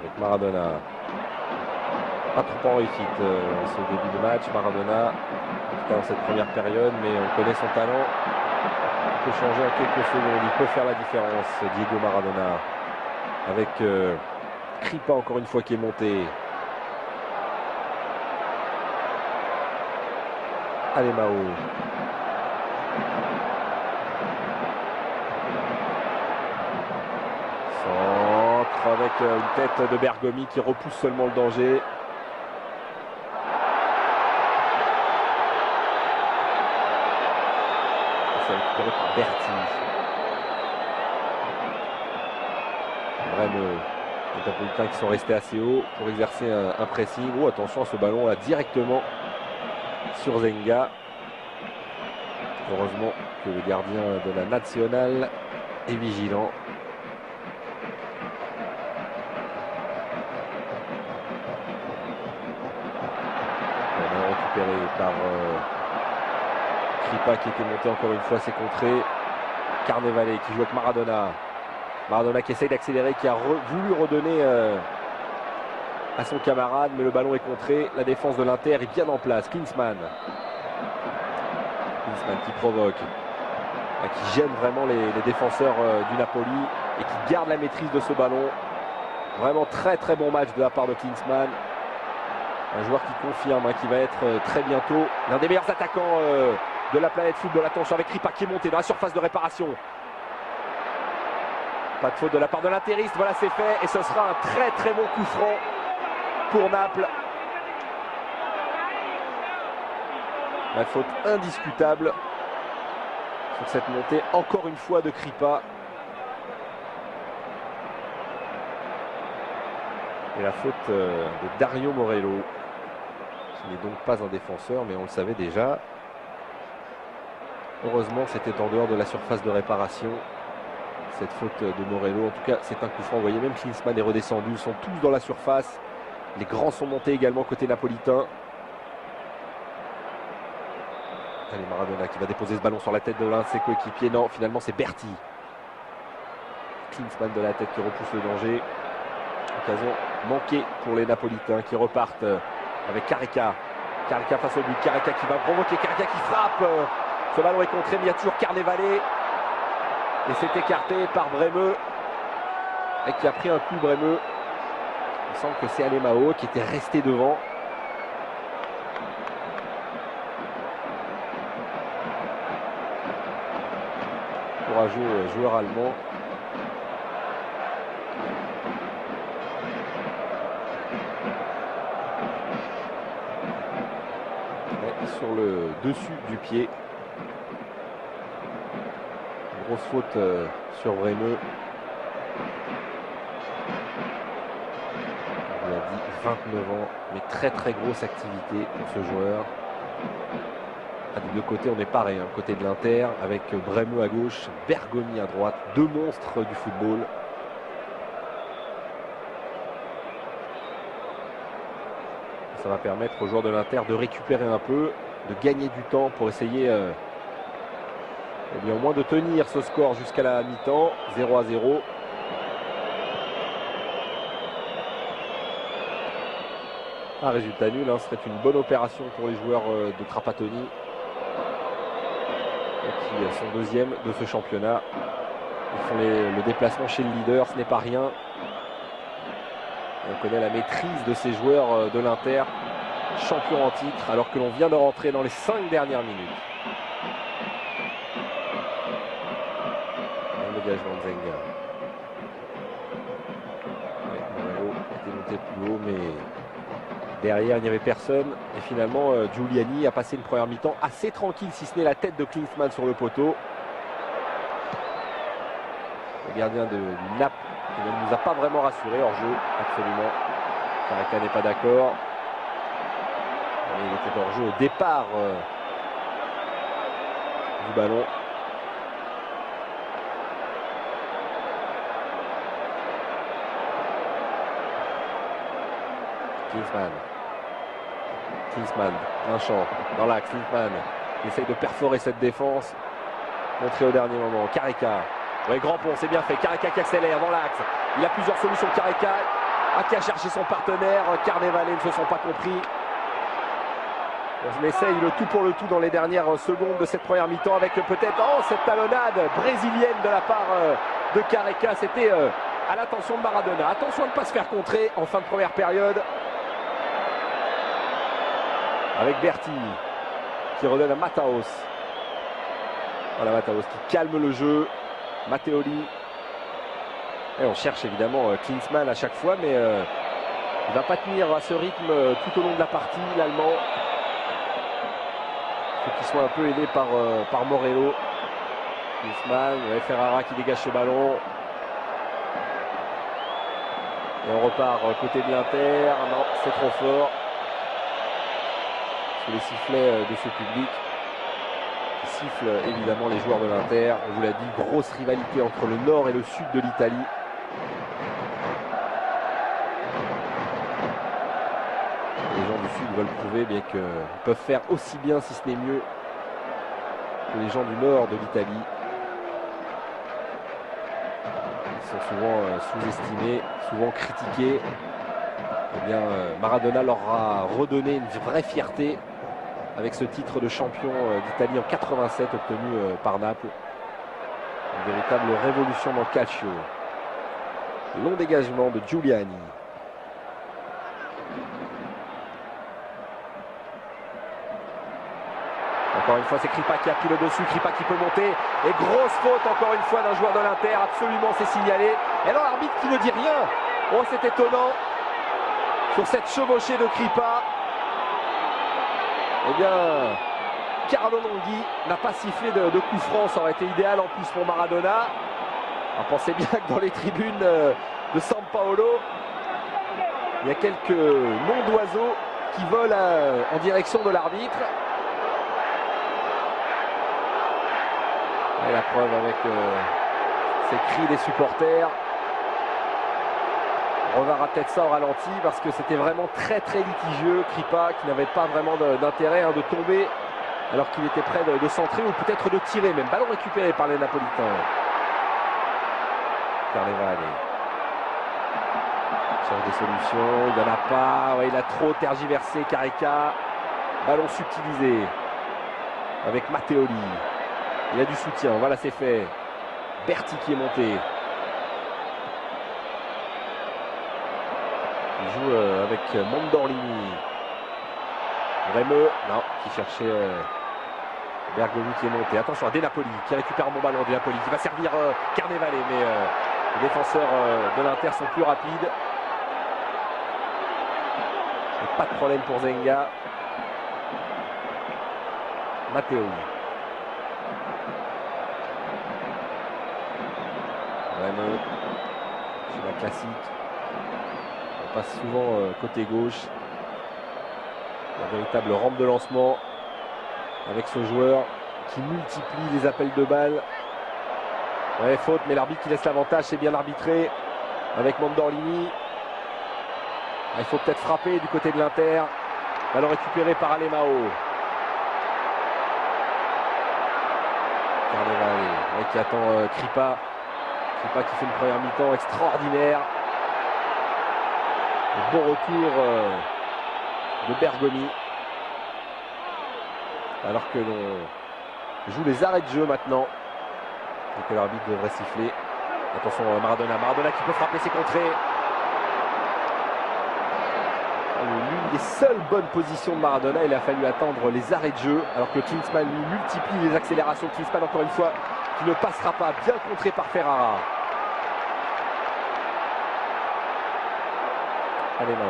Avec Maradona. Pas trop en réussite ce début de match. Maradona, en tout cas dans cette première période, mais on connaît son talent. Il peut changer en quelques secondes. Il peut faire la différence, Diego Maradona. Avec Kripa encore une fois qui est monté. Alemao. Centre avec une tête de Bergomi qui repousse seulement le danger. C'est récupéré par Berti. Bremeux. Les Napolitains qui sont restés assez hauts pour exercer un pressing. Oh, attention à ce ballon là directement sur Zenga. Heureusement que le gardien de la Nationale est vigilant. On a récupéré par Kripa qui était monté encore une fois, c'est contré. Carnevale qui joue avec Maradona. Maradona qui essaye d'accélérer, qui a voulu redonner à son camarade, mais le ballon est contré. La défense de l'Inter est bien en place. Klinsmann qui provoque, qui gêne vraiment les défenseurs du Napoli et qui garde la maîtrise de ce ballon. Vraiment très très bon match de la part de Klinsmann. Un joueur qui confirme, qui va être très bientôt l'un des meilleurs attaquants de la planète football. Attention avec Kripa qui est monté dans la surface de réparation. Pas de faute de la part de l'interiste. Voilà, c'est fait. Et ce sera un très très bon coup franc pour Naples. La faute indiscutable sur cette montée, encore une fois, de Kripa. Et la faute de Dario Morello, qui n'est donc pas un défenseur, mais on le savait déjà. Heureusement, c'était en dehors de la surface de réparation, cette faute de Morello. En tout cas, c'est un coup franc. Vous voyez, même Klinsmann est redescendu. Ils sont tous dans la surface. Les grands sont montés également côté napolitain. Allez, Maradona qui va déposer ce ballon sur la tête de l'un de ses coéquipiers. Non, finalement, c'est Berti. Klinsmann de la tête qui repousse le danger. Occasion manquée pour les Napolitains qui repartent avec Careca. Careca face au but. Careca qui va provoquer. Careca qui frappe. Ce ballon est contré, mais il y a toujours Carnevale. Et c'est écarté par Bremeux. Et qui a pris un coup, Bremeux. Il semble que c'est Alemao qui était resté devant. Courageux joueur allemand. Sur le dessus du pied. Grosse faute sur Bremeux. On l'a dit, 29 ans, mais très très grosse activité pour ce joueur. Des deux côtés, on est pareil. Côté de l'Inter, avec Bremeux à gauche, Bergomi à droite. Deux monstres du football. Ça va permettre aux joueurs de l'Inter de récupérer un peu, de gagner du temps pour essayer au moins de tenir ce score jusqu'à la mi-temps. 0-0. Un résultat nul, serait une bonne opération pour les joueurs de Trapattoni, qui sont deuxièmes de ce championnat. Ils font le déplacement chez le leader, ce n'est pas rien. On connaît la maîtrise de ces joueurs de l'Inter, champion en titre, alors que l'on vient de rentrer dans les 5 dernières minutes. Le dégagement de Zenga. Morello était monté plus haut, mais derrière il n'y avait personne. Et finalement, Giuliani a passé une première mi-temps assez tranquille, si ce n'est la tête de Klinsmann sur le poteau. Le gardien du Naples qui ne nous a pas vraiment rassuré hors jeu, absolument. Careca n'est pas d'accord. Il était hors jeu au départ du ballon. Klinsmann, un champ dans l'axe. Klinsmann essaye de perforer cette défense. Montré au dernier moment. Careca. Ouais, grand pont, c'est bien fait. Careca qui accélère dans l'axe. Il a plusieurs solutions. Careca qui a cherché son partenaire. Carnevale ne se sont pas compris. On essaye le tout pour le tout dans les dernières secondes de cette première mi-temps avec peut-être cette talonnade brésilienne de la part de Careca. C'était à l'attention de Maradona. Attention à ne pas se faire contrer en fin de première période. Avec Berti qui redonne à Mataos. Voilà Mataos qui calme le jeu. Matteoli. Et on cherche évidemment Klinsmann à chaque fois, mais il ne va pas tenir à ce rythme tout au long de la partie, l'Allemand. Il faut qu'il soit un peu aidé par Morello. Klinsmann, Ferrara qui dégage ce ballon. Et on repart côté de l'Inter. Non, c'est trop fort. Sous les sifflets de ce public. Siffle évidemment les joueurs de l'Inter. On vous l'a dit, grosse rivalité entre le nord et le sud de l'Italie. Les gens du sud veulent prouver bien qu'ils peuvent faire aussi bien, si ce n'est mieux, que les gens du nord de l'Italie. Ils sont souvent sous-estimés, souvent critiqués. Eh bien, Maradona leur a redonné une vraie fierté avec ce titre de champion d'Italie en 87 obtenu par Naples. Une véritable révolution dans le calcio. Long dégagement de Giuliani. Encore une fois, c'est Kripa qui appuie le dessus, Kripa qui peut monter. Et grosse faute encore une fois d'un joueur de l'Inter, absolument c'est signalé. Et alors l'arbitre qui ne dit rien. Oh, c'est étonnant. Sur cette chevauchée de Kripa, eh bien, Carlo Longhi n'a pas sifflé de coup franc, ça aurait été idéal en plus pour Maradona. On pensait bien que dans les tribunes de San Paolo, il y a quelques noms d'oiseaux qui volent en direction de l'arbitre. Et la preuve avec ces cris des supporters. On reverra peut-être ça au ralenti parce que c'était vraiment très très litigieux. Kripa qui n'avait pas vraiment d'intérêt de tomber alors qu'il était prêt de centrer ou peut-être de tirer même. Ballon récupéré par les Napolitains. Carnevale cherche des solutions, il n'y en a pas. Ouais, il a trop tergiversé Careca. Ballon subtilisé avec Matteoli. Il a du soutien, voilà, c'est fait. Berti qui est monté. Il joue avec Mandorlini. Remeux, non, qui cherchait Bergomi qui est monté. Attention à De Napoli qui récupère un bon ballon. De Napoli qui va servir Carnevale, mais les défenseurs de l'Inter sont plus rapides. Et pas de problème pour Zenga. Matteoli. Remeux, c'est la classique. On passe souvent côté gauche. La véritable rampe de lancement avec ce joueur qui multiplie les appels de balles. Ouais, faute, mais l'arbitre qui laisse l'avantage, c'est bien arbitré avec Mandorlini. Il faut peut-être frapper du côté de l'Inter. Ballon récupéré par Alemao. Carnevale qui attend Kripa. Kripa qui fait une première mi-temps extraordinaire. Un bon retour de Bergomi. Alors que l'on joue les arrêts de jeu maintenant. Et que l'arbitre devrait siffler. Attention Maradona. Maradona qui peut frapper ses contrées. L'une des seules bonnes positions de Maradona, il a fallu attendre les arrêts de jeu. Alors que Klinsmann lui multiplie les accélérations. Klinsmann encore une fois qui ne passera pas. Bien contré par Ferrara. Allez Maou.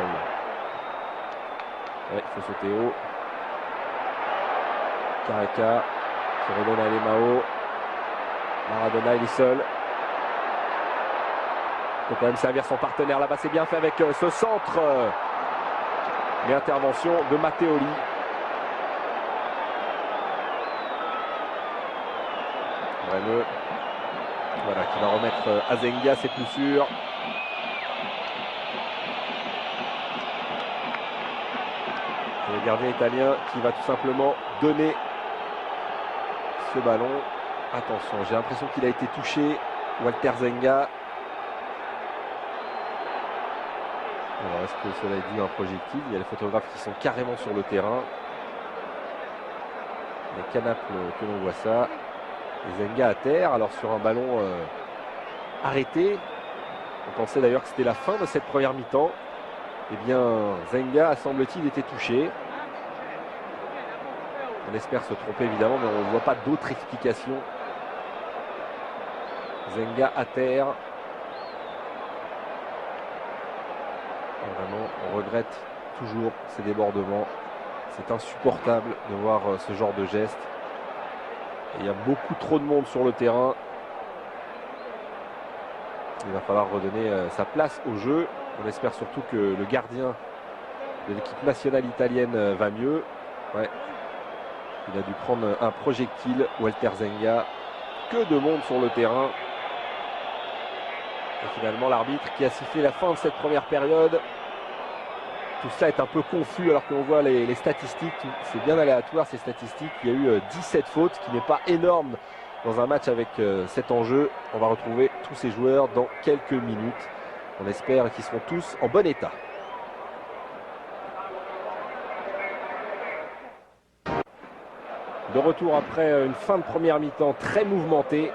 Ouais, il faut sauter haut. Careca qui redonne à Alemao. Maradona, il est seul. Il faut quand même servir son partenaire là-bas. C'est bien fait avec ce centre. Et intervention de Matteoli. Remeux. Voilà, qui va remettre Azenga, c'est plus sûr. Le gardien italien qui va tout simplement donner ce ballon. Attention, j'ai l'impression qu'il a été touché. Walter Zenga. Alors, est-ce que cela est dû à un projectile? Il y a les photographes qui sont carrément sur le terrain. Les canapes que l'on voit ça. Et Zenga à terre, alors sur un ballon arrêté. On pensait d'ailleurs que c'était la fin de cette première mi-temps. Eh bien, Zenga, semble-t-il, était touché. On espère se tromper évidemment, mais on ne voit pas d'autre explication. Zenga à terre. Et vraiment, on regrette toujours ces débordements. C'est insupportable de voir ce genre de geste. Et il y a beaucoup trop de monde sur le terrain. Il va falloir redonner sa place au jeu. On espère surtout que le gardien de l'équipe nationale italienne va mieux. Ouais. Il a dû prendre un projectile, Walter Zenga. Que de monde sur le terrain. Et finalement, l'arbitre qui a sifflé la fin de cette première période. Tout cela est un peu confus alors qu'on voit les statistiques. C'est bien aléatoire ces statistiques. Il y a eu 17 fautes, ce qui n'est pas énorme dans un match avec cet enjeu. On va retrouver tous ces joueurs dans quelques minutes. On espère qu'ils seront tous en bon état. De retour après une fin de première mi-temps très mouvementée.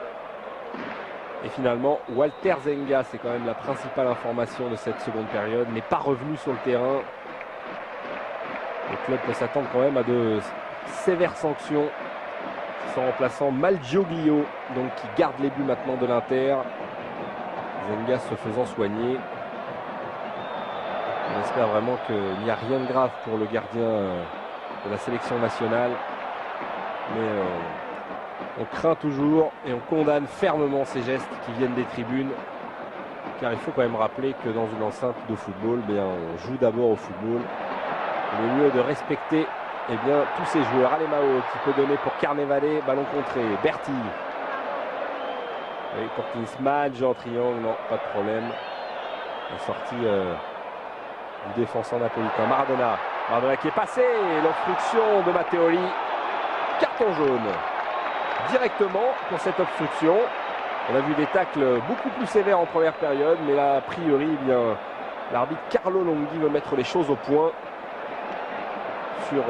Et finalement, Walter Zenga, c'est quand même la principale information de cette seconde période, n'est pas revenu sur le terrain. Le club peut s'attendre quand même à de sévères sanctions. Son remplaçant Malgioglio, donc qui garde les buts maintenant de l'Inter. Zenga se faisant soigner. On espère vraiment qu'il n'y a rien de grave pour le gardien de la sélection nationale. Mais on craint toujours et on condamne fermement ces gestes qui viennent des tribunes. Car il faut quand même rappeler que dans une enceinte de football, on joue d'abord au football. Il est mieux de respecter tous ces joueurs. Alemao qui peut donner pour Carnevale, ballon contré. Berti. Oui, pour Klinsmann, jeu en triangle, non, pas de problème. La sortie du défenseur napolitain. Maradona. Maradona qui est passé. L'obstruction de Matteoli. Carton jaune. Directement pour cette obstruction. On a vu des tacles beaucoup plus sévères en première période, mais là, a priori, l'arbitre Carlo Longhi veut mettre les choses au point. Sur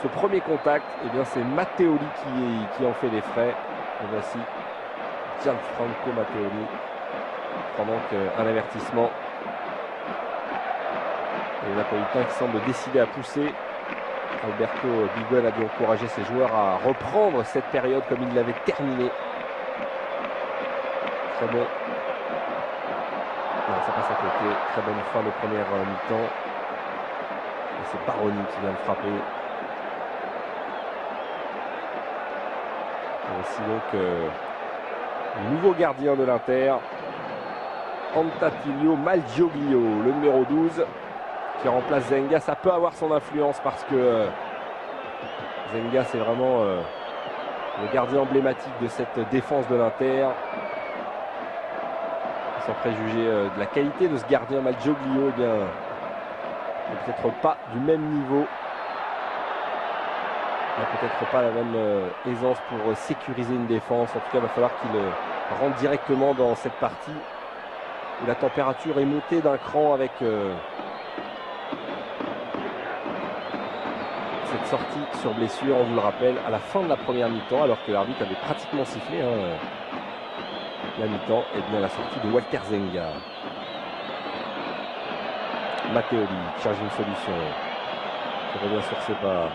ce premier contact, c'est Matteoli qui en fait les frais. Et voici Gianfranco Matteoli. Prend donc un avertissement. Et le Napolitain qui semble décidé à pousser. Alberto Bigol a dû encourager ses joueurs à reprendre cette période comme il l'avait terminée. Très bon. Non, ça passe à côté. Très bonne fin de première mi-temps. Et c'est Baroni qui vient de frapper. Et voici donc le nouveau gardien de l'Inter, Antatilio Malgioglio, le numéro 12. Qui remplace Zenga. Ça peut avoir son influence parce que Zenga c'est vraiment le gardien emblématique de cette défense de l'Inter. Sans préjuger de la qualité de ce gardien, Malgioglio n'est peut-être pas du même niveau. Il n'a peut-être pas la même aisance pour sécuriser une défense. En tout cas, il va falloir qu'il rentre directement dans cette partie où la température est montée d'un cran avec cette sortie sur blessure, on vous le rappelle, à la fin de la première mi-temps, alors que l'arbitre avait pratiquement sifflé la mi-temps, la sortie de Walter Zenga. Matteoli cherche une solution. Il revient sur ses pas.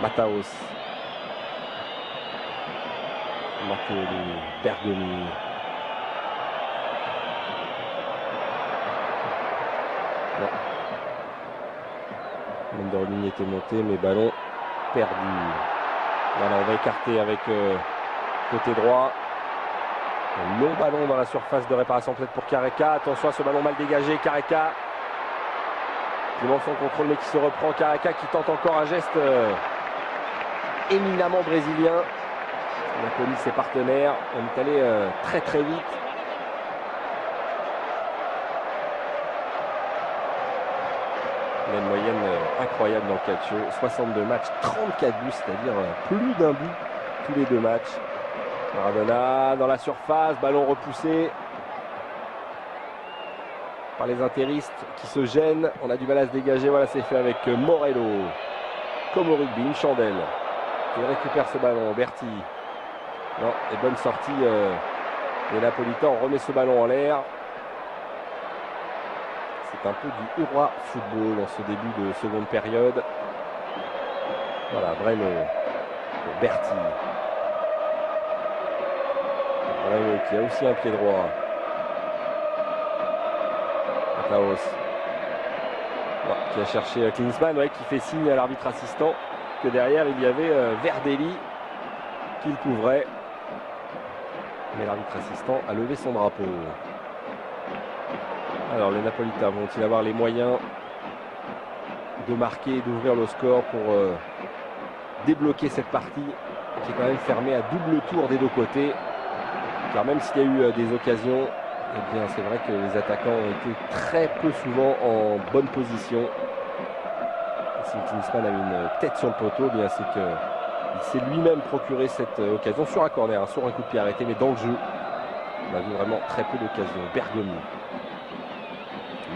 Mataos. Matteoli, Bergoni. Manderoni était monté, mais ballon perdu. Voilà, on va écarter avec côté droit. Un long ballon dans la surface de réparation peut-être pour Careca. Attention à ce ballon mal dégagé. Careca qui manque son contrôle mais qui se reprend. Careca qui tente encore un geste éminemment brésilien. Napoli, ses partenaires. On est allé très très vite. Il a une moyenne incroyable dans le calcio. 62 matchs, 34 buts, c'est-à-dire plus d'un but tous les deux matchs. Maradona dans la surface, ballon repoussé par les interistes qui se gênent. On a du mal à se dégager. Voilà, c'est fait avec Morello. Comme au rugby, une chandelle. Il récupère ce ballon. Berti. Non, et bonne sortie des Napolitains. On remet ce ballon en l'air. C'est un peu du hurrah football en ce début de seconde période. Voilà, Breno pour Berti. Breno qui a aussi un pied droit. Mataos. Qui a cherché Klinsmann, qui fait signe à l'arbitre assistant que derrière il y avait Verdelli qui le couvrait. Mais l'arbitre assistant a levé son drapeau. Alors les Napolitains vont-ils avoir les moyens de marquer et d'ouvrir le score pour débloquer cette partie qui est quand même fermée à double tour des deux côtés. Car même s'il y a eu des occasions, c'est vrai que les attaquants ont été très peu souvent en bonne position. Si Klinsmann a une tête sur le poteau, c'est que Il s'est lui-même procuré cette occasion sur un corner, sur un coup de pied arrêté, mais dans le jeu, on a vu vraiment très peu d'occasions. Bergomi,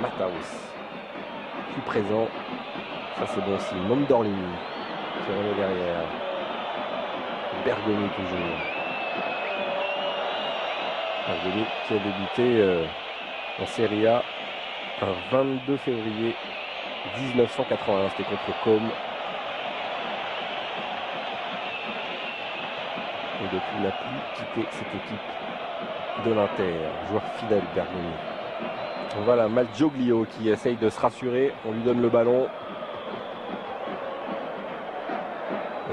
Mataos, plus présent. Ça c'est bon aussi. Mandorlini qui remet derrière. Bergomi toujours. Bergomi qui a débuté en Serie A un 22 février 1981. C'était contre Côme. Et depuis, il n'a plus quitté cette équipe de l'Inter. Joueur fidèle, Bergomi. Voilà, Malgioglio qui essaye de se rassurer. On lui donne le ballon.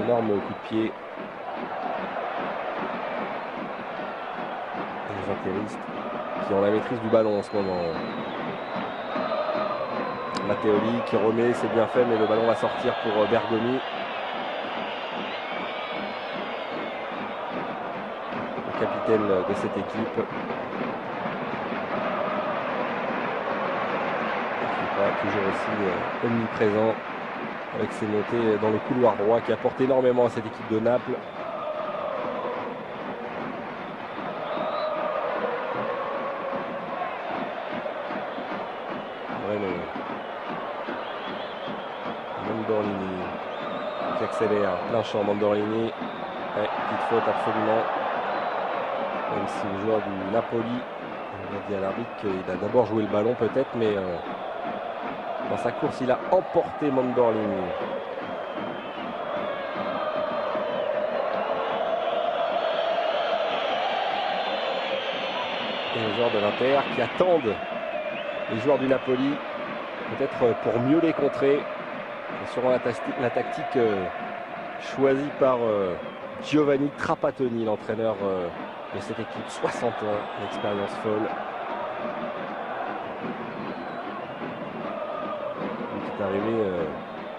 Énorme coup de pied. Les intéristes qui ont la maîtrise du ballon en ce moment. Matteoli qui remet, c'est bien fait, mais le ballon va sortir pour Bergomi. Le capitaine de cette équipe. Toujours aussi omniprésent avec ses montées dans le couloir droit qui apporte énormément à cette équipe de Naples. Mandorlini qui accélère, plein champ Mandorlini. Ouais, petite faute absolument. Même si le joueur du Napoli, on a dit à l'arbitre qu'il a d'abord joué le ballon peut-être, mais dans sa course il a emporté Mandorlini. Et les joueurs de l'Inter qui attendent les joueurs du Napoli, peut-être pour mieux les contrer. C'est sûrement la tactique choisie par Giovanni Trapattoni, l'entraîneur de cette équipe. 60 ans, une expérience folle. Il est arrivé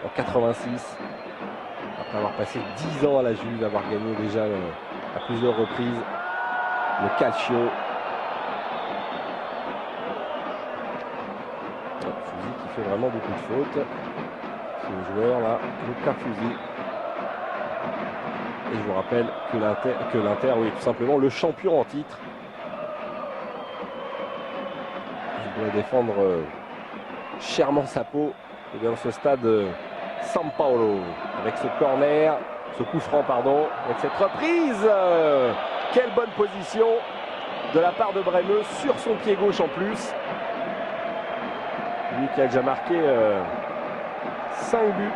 en 86, après avoir passé 10 ans à la Juve, avoir gagné déjà à plusieurs reprises le Calcio. Fusi qui fait vraiment beaucoup de fautes. Ce joueur là, Luca Fusi. Et je vous rappelle que l'Inter, oui, tout simplement le champion en titre. Il doit défendre chèrement sa peau dans ce stade San Paolo. Avec ce corner, ce coup franc, pardon, avec cette reprise. Quelle bonne position de la part de Bremeux sur son pied gauche en plus. Lui qui a déjà marqué 5 buts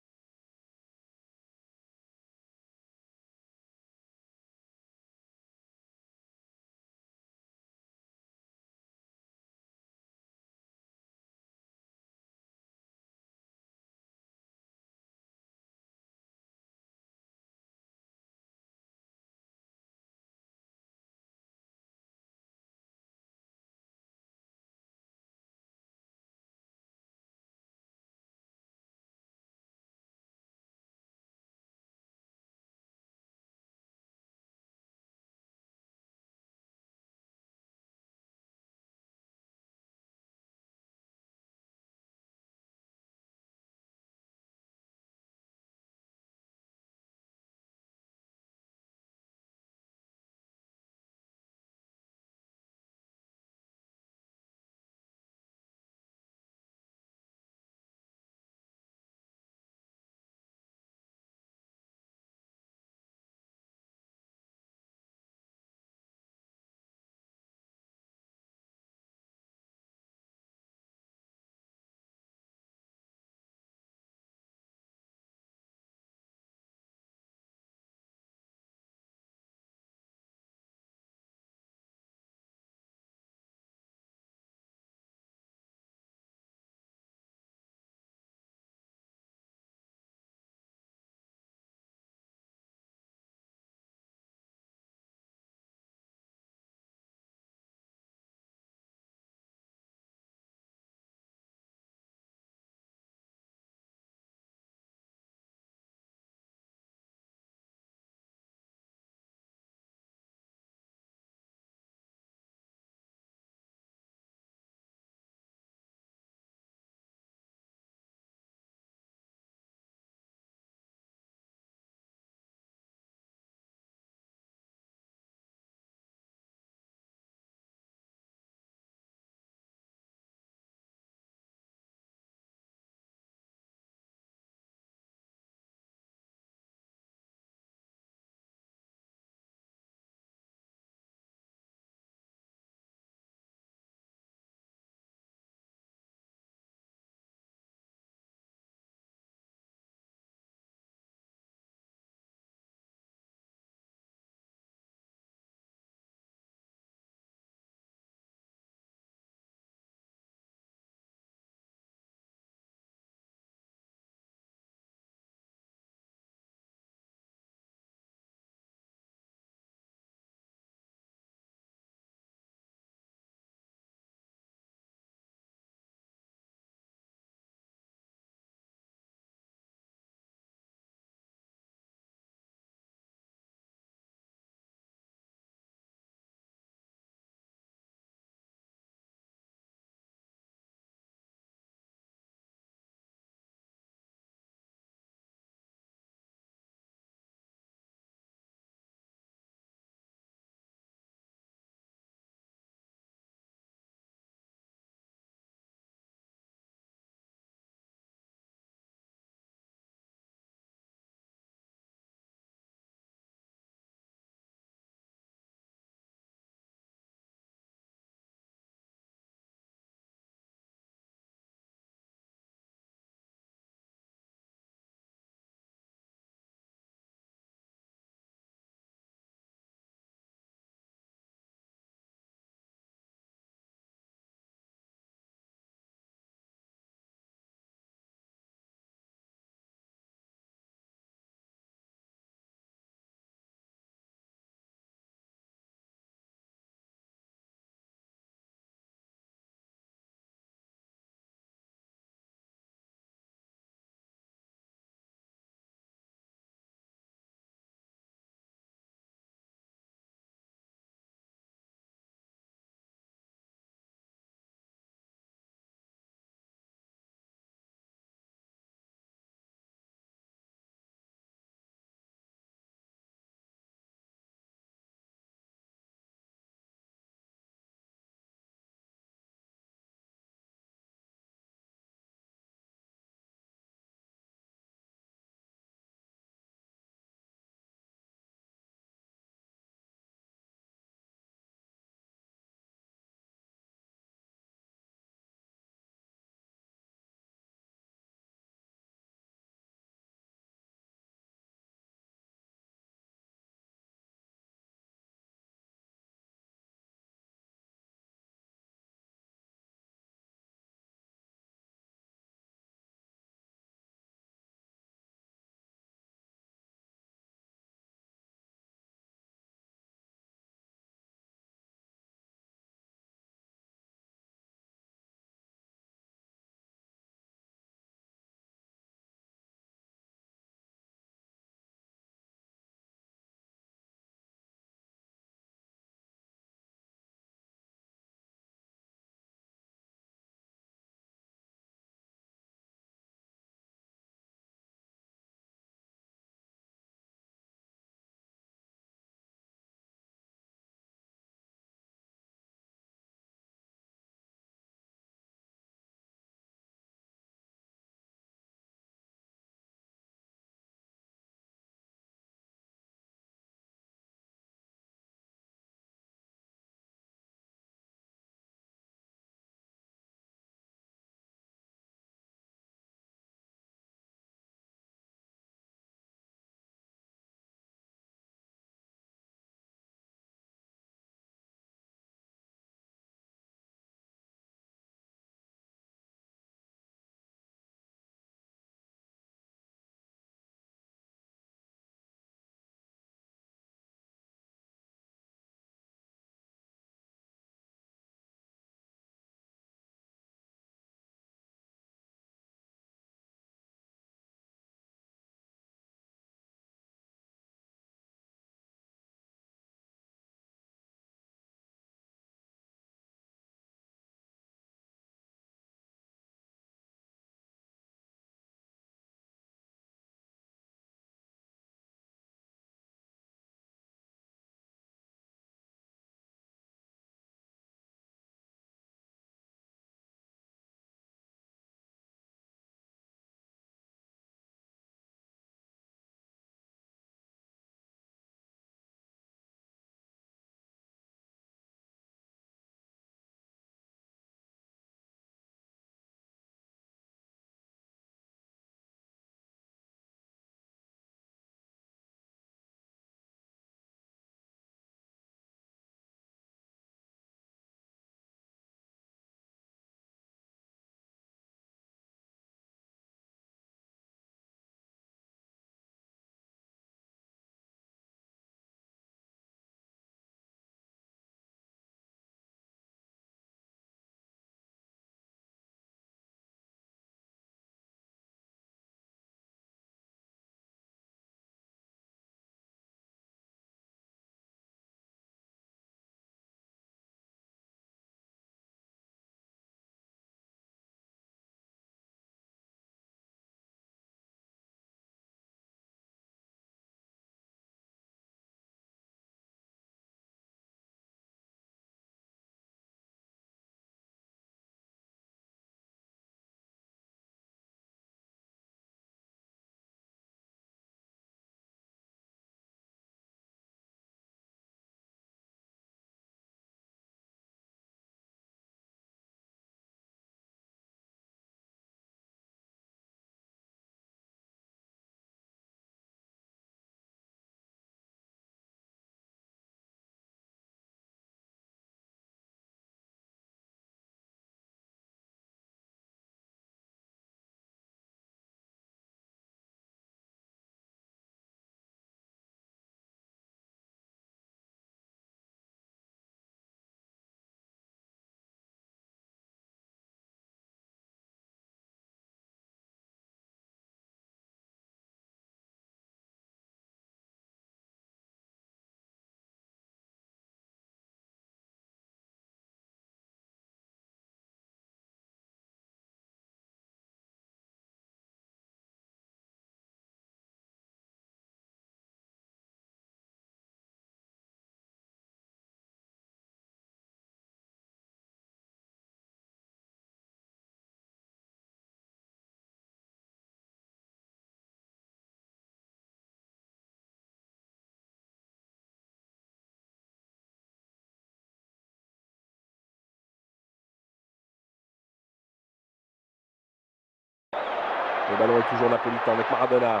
Le ballon est toujours napolitain avec Maradona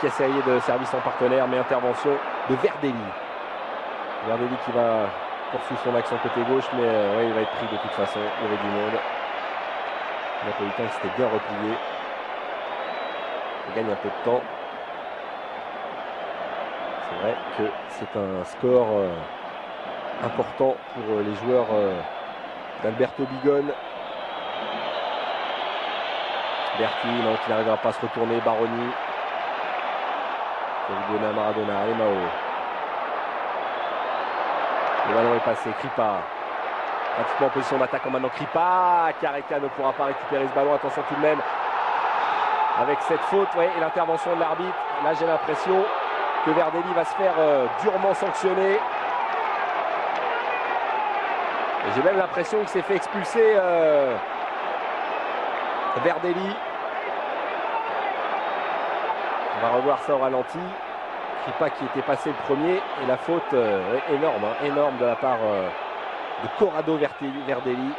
qui essaye de servir son partenaire, mais intervention de Verdelli. Verdelli qui va poursuivre son action côté gauche, mais ouais, il va être pris de toute façon. Il y avait du monde. Le napolitain qui s'était bien replié. Il gagne un peu de temps. C'est vrai que c'est un score important pour les joueurs d'Alberto Bigone. Berti, non, qui n'arrivera pas à se retourner. Baroni. Il va donner à Maradona. Allez, Mao. Le ballon est passé. Kripa. Pratiquement en position d'attaque maintenant. Kripa. Careca ne pourra pas récupérer ce ballon. Attention tout de même. Avec cette faute, ouais, et l'intervention de l'arbitre. Là, j'ai l'impression que Verdelli va se faire durement sanctionner. Et j'ai même l'impression qu'il s'est fait expulser Verdelli. On va revoir ça au ralenti. Kripa qui était passé le premier. Et la faute énorme, hein, énorme de la part de Corrado Verdelli.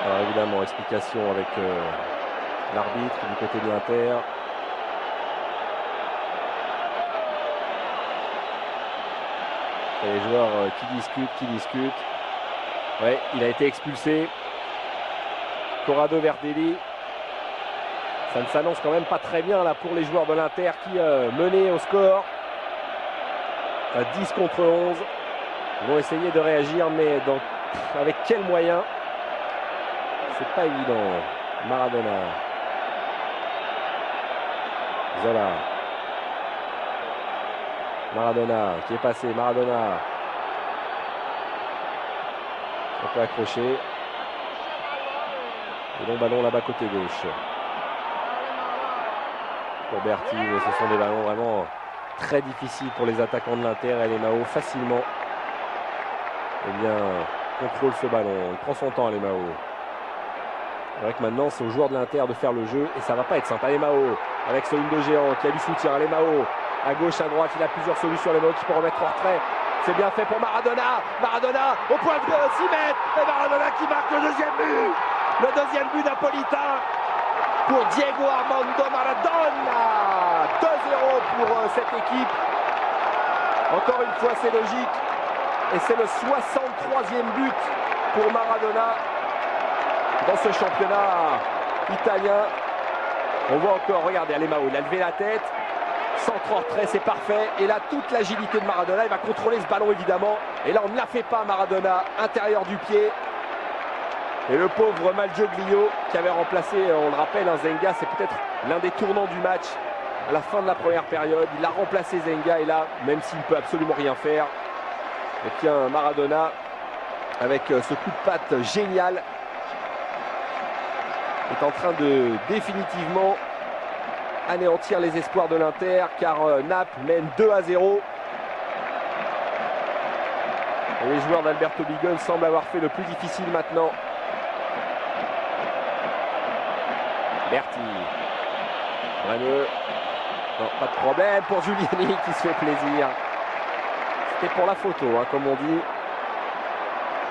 Alors évidemment, explication avec l'arbitre du côté de l'Inter. Et les joueurs qui discutent. Ouais, il a été expulsé. Corrado Verdelli. Ça ne s'annonce quand même pas très bien là pour les joueurs de l'Inter qui menaient au score. À 10 contre 11. Ils vont essayer de réagir, mais avec quels moyens? C'est pas évident. Maradona. Zola. Maradona qui est passé. Maradona. On peut accrocher. Et long ballon là-bas côté gauche. Pour Berti, mais ce sont des ballons vraiment très difficiles pour les attaquants de l'Inter. Et Alemão facilement contrôle ce ballon. Il prend son temps, Alemão. C'est vrai que maintenant c'est aux joueurs de l'Inter de faire le jeu et ça va pas être simple. Alemão avec ce ligne de géant qui a du soutien. Alemão à gauche, à droite, il a plusieurs solutions. Alemão qui peut remettre en retrait. C'est bien fait pour Maradona. Maradona au point de 6 mètres. Et Maradona qui marque le deuxième but. Le deuxième but napolitain pour Diego Armando Maradona. 2-0 pour cette équipe. Encore une fois, c'est logique. Et c'est le 63e but pour Maradona dans ce championnat italien. On voit encore, regardez, Alemão, il a levé la tête. Centre en retrait, c'est parfait. Et là, toute l'agilité de Maradona, il va contrôler ce ballon évidemment. Et là, on ne la fait pas, Maradona, intérieur du pied. Et le pauvre Malgioglio qui avait remplacé, on le rappelle, Zenga, c'est peut-être l'un des tournants du match à la fin de la première période. Il a remplacé Zenga et là, même s'il ne peut absolument rien faire, et puis un Maradona avec ce coup de patte génial est en train de définitivement anéantir les espoirs de l'Inter car Naples mène 2-0. Et les joueurs d'Alberto Bigone semblent avoir fait le plus difficile maintenant. Berti. Brenneux. Non, pas de problème pour Giuliani qui se fait plaisir. C'était pour la photo, hein, comme on dit.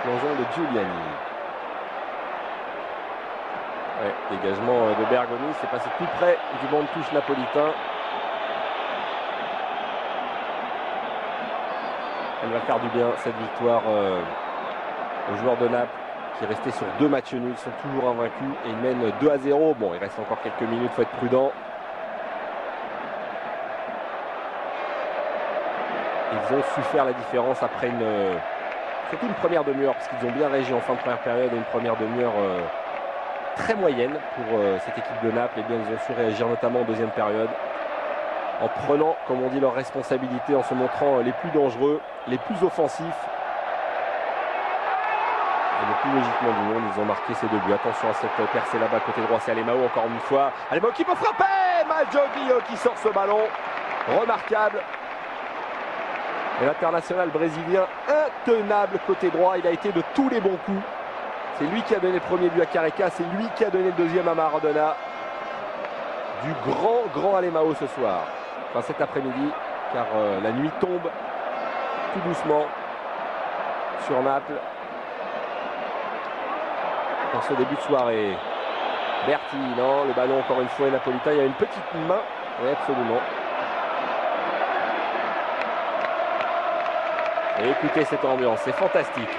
Plongeon de Giuliani. Ouais, dégagement de Bergomi, c'est passé tout près du banc de touche napolitain. Elle va faire du bien cette victoire aux joueurs de Naples qui restaient sur 2 matchs nuls, sont toujours invaincus et ils mènent 2-0. Bon, il reste encore quelques minutes, il faut être prudent. Ils ont su faire la différence après c'était une première demi-heure parce qu'ils ont bien réagi en fin de première période et une première demi-heure très moyenne pour cette équipe de Naples. Et bien ils ont su réagir notamment en deuxième période en prenant, comme on dit, leurs responsabilités, en se montrant les plus dangereux, les plus offensifs et le plus logiquement du monde. Ils ont marqué ces 2 buts. Attention à cette percée là-bas côté droit, c'est Alemão encore une fois. Alemão qui peut frapper, Malgioglio qui sort ce ballon, remarquable. Et l'international brésilien intenable côté droit, il a été de tous les bons coups. C'est lui qui a donné le premier but à Careca, c'est lui qui a donné le deuxième à Maradona. Du grand Alemão ce soir, enfin cet après-midi, car la nuit tombe tout doucement sur Naples. pour ce début de soirée. Berti, non, le ballon encore une fois est napolitain. Il y a une petite main, oui absolument. Et écoutez cette ambiance, c'est fantastique.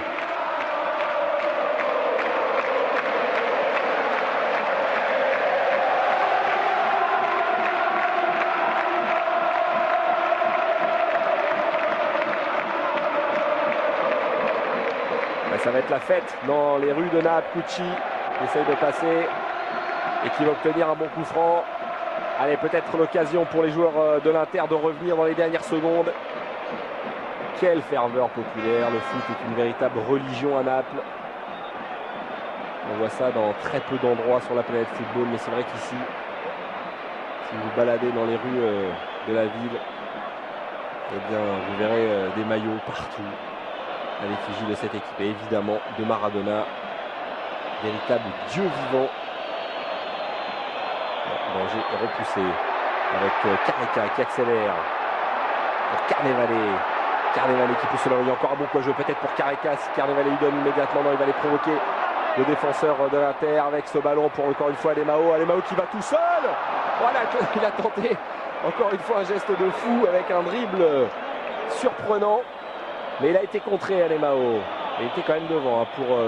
Ça va être la fête dans les rues de Naples. Cucci essaye de passer et qui va obtenir un bon coup franc. Allez, peut-être l'occasion pour les joueurs de l'Inter de revenir dans les dernières secondes. Quelle ferveur populaire. Le foot est une véritable religion à Naples. On voit ça dans très peu d'endroits sur la planète football, mais c'est vrai qu'ici, si vous baladez dans les rues de la ville, eh bien, vous verrez des maillots partout à l'effigie de cette équipe et évidemment de Maradona, véritable dieu vivant. Danger est repoussé avec Careca qui accélère pour Carnevale. Carnevale qui pousse l'envie, encore un bon coup à jouer peut-être pour Careca. Si Carnevale lui donne immédiatement, non, il va aller provoquer le défenseur de l'Inter avec ce ballon pour encore une fois Alemao. Alemao qui va tout seul. Voilà, il a tenté encore une fois un geste de fou avec un dribble surprenant. Mais il a été contré, Alemao. Il était quand même devant pour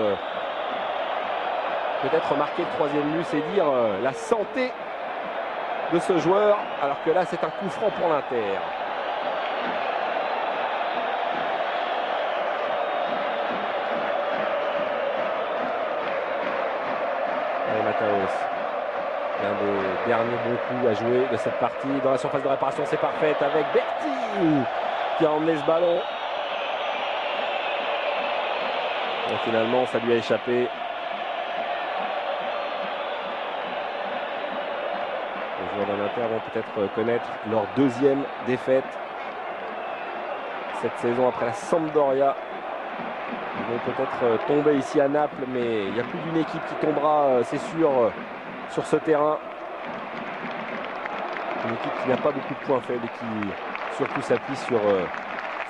peut-être marquer le troisième but, c'est dire la santé de ce joueur. Alors que là, c'est un coup franc pour l'Inter. Allez, Mataos. L'un des derniers bons coups à jouer de cette partie. Dans la surface de réparation, c'est parfait avec Berti qui a emmené ce ballon. Et finalement, ça lui a échappé. Les joueurs de l'Inter vont peut-être connaître leur deuxième défaite cette saison après la Sampdoria. Ils vont peut-être tomber ici à Naples, mais il n'y a plus d'une équipe qui tombera, c'est sûr, sur ce terrain. Une équipe qui n'a pas beaucoup de points faibles et qui surtout s'appuie sur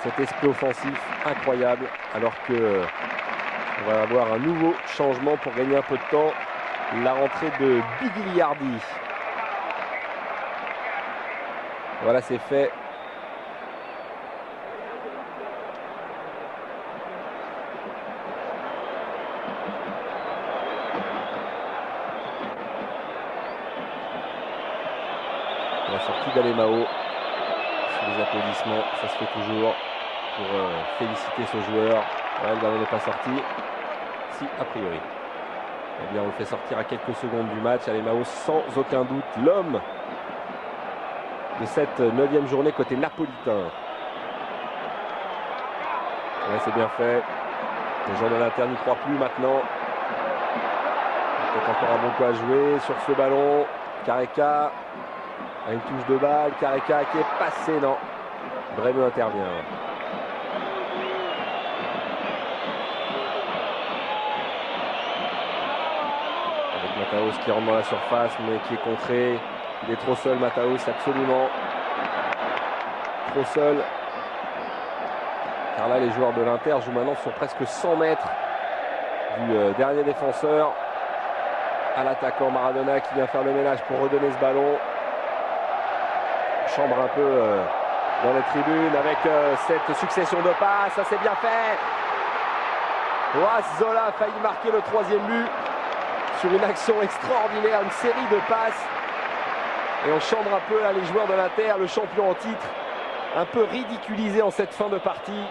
cet esprit offensif incroyable, alors que on va avoir un nouveau changement pour gagner un peu de temps. La rentrée de Bigliardi. Voilà, c'est fait. La sortie d'Alemao. Sous les applaudissements, ça se fait toujours pour féliciter ce joueur. Ouais, le ballon n'est pas sorti. Si, a priori. Eh bien, on le fait sortir à quelques secondes du match. Alemao, sans aucun doute, l'homme de cette 9e journée côté napolitain. Ouais, c'est bien fait. Les joueurs de l'Inter n'y croient plus maintenant. Peut-être encore un bon coup à jouer sur ce ballon. Careca a une touche de balle. Careca qui est passé, non. Bremeux intervient. Mataos qui rentre dans la surface mais qui est contré. Il est trop seul, Mataos, absolument trop seul. Car là, les joueurs de l'Inter jouent maintenant sur presque 100 mètres du dernier défenseur à l'attaquant Maradona qui vient faire le ménage pour redonner ce ballon. Chambre un peu dans les tribunes avec cette succession de passes. Ça, c'est bien fait. Zola a failli marquer le troisième but sur une action extraordinaire, une série de passes. Et on chambre un peu là les joueurs de l'Inter, le champion en titre, un peu ridiculisé en cette fin de partie.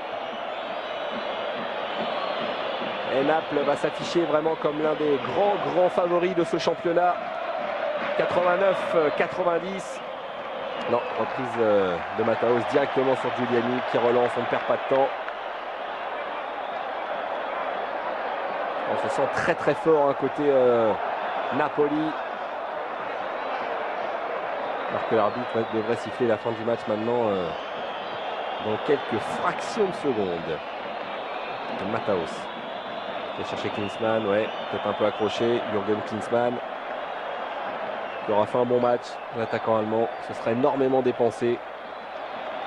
Et Naples va s'afficher vraiment comme l'un des grands favoris de ce championnat. 89-90. Non, reprise de Mataos directement sur Giuliani qui relance, on ne perd pas de temps. On se sent très fort côté Napoli. Alors que l'arbitre devrait siffler la fin du match maintenant dans quelques fractions de secondes. Mataos qui a cherché Klinsmann, ouais, peut-être un peu accroché. Jürgen Klinsmann qui aura fait un bon match, l'attaquant allemand. Ce sera énormément dépensé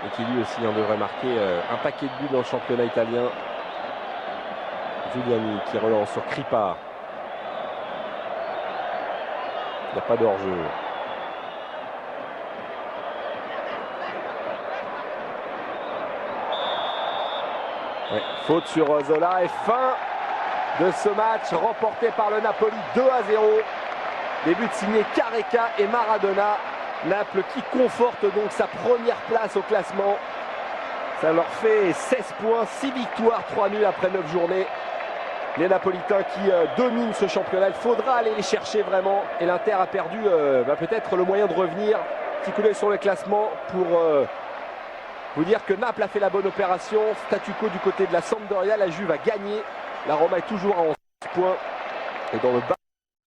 et qui lui aussi en devrait marquer un paquet de buts dans le championnat italien. Giuliani qui relance sur Kripa. Il n'y a pas de hors-jeu. Ouais, faute sur Zola et fin de ce match remporté par le Napoli 2-0. Début de signé Careca et Maradona. Naples qui conforte donc sa première place au classement. Ça leur fait 16 points, 6 victoires, 3 nuls après 9 journées. Les Napolitains qui dominent ce championnat. Il faudra aller les chercher vraiment. Et l'Inter a perdu peut-être le moyen de revenir. Petit coup d'œil sur le classement pour vous dire que Naples a fait la bonne opération. Statu quo du côté de la Sampdoria. La Juve a gagné. La Roma est toujours à 11 points. Et dans le bas.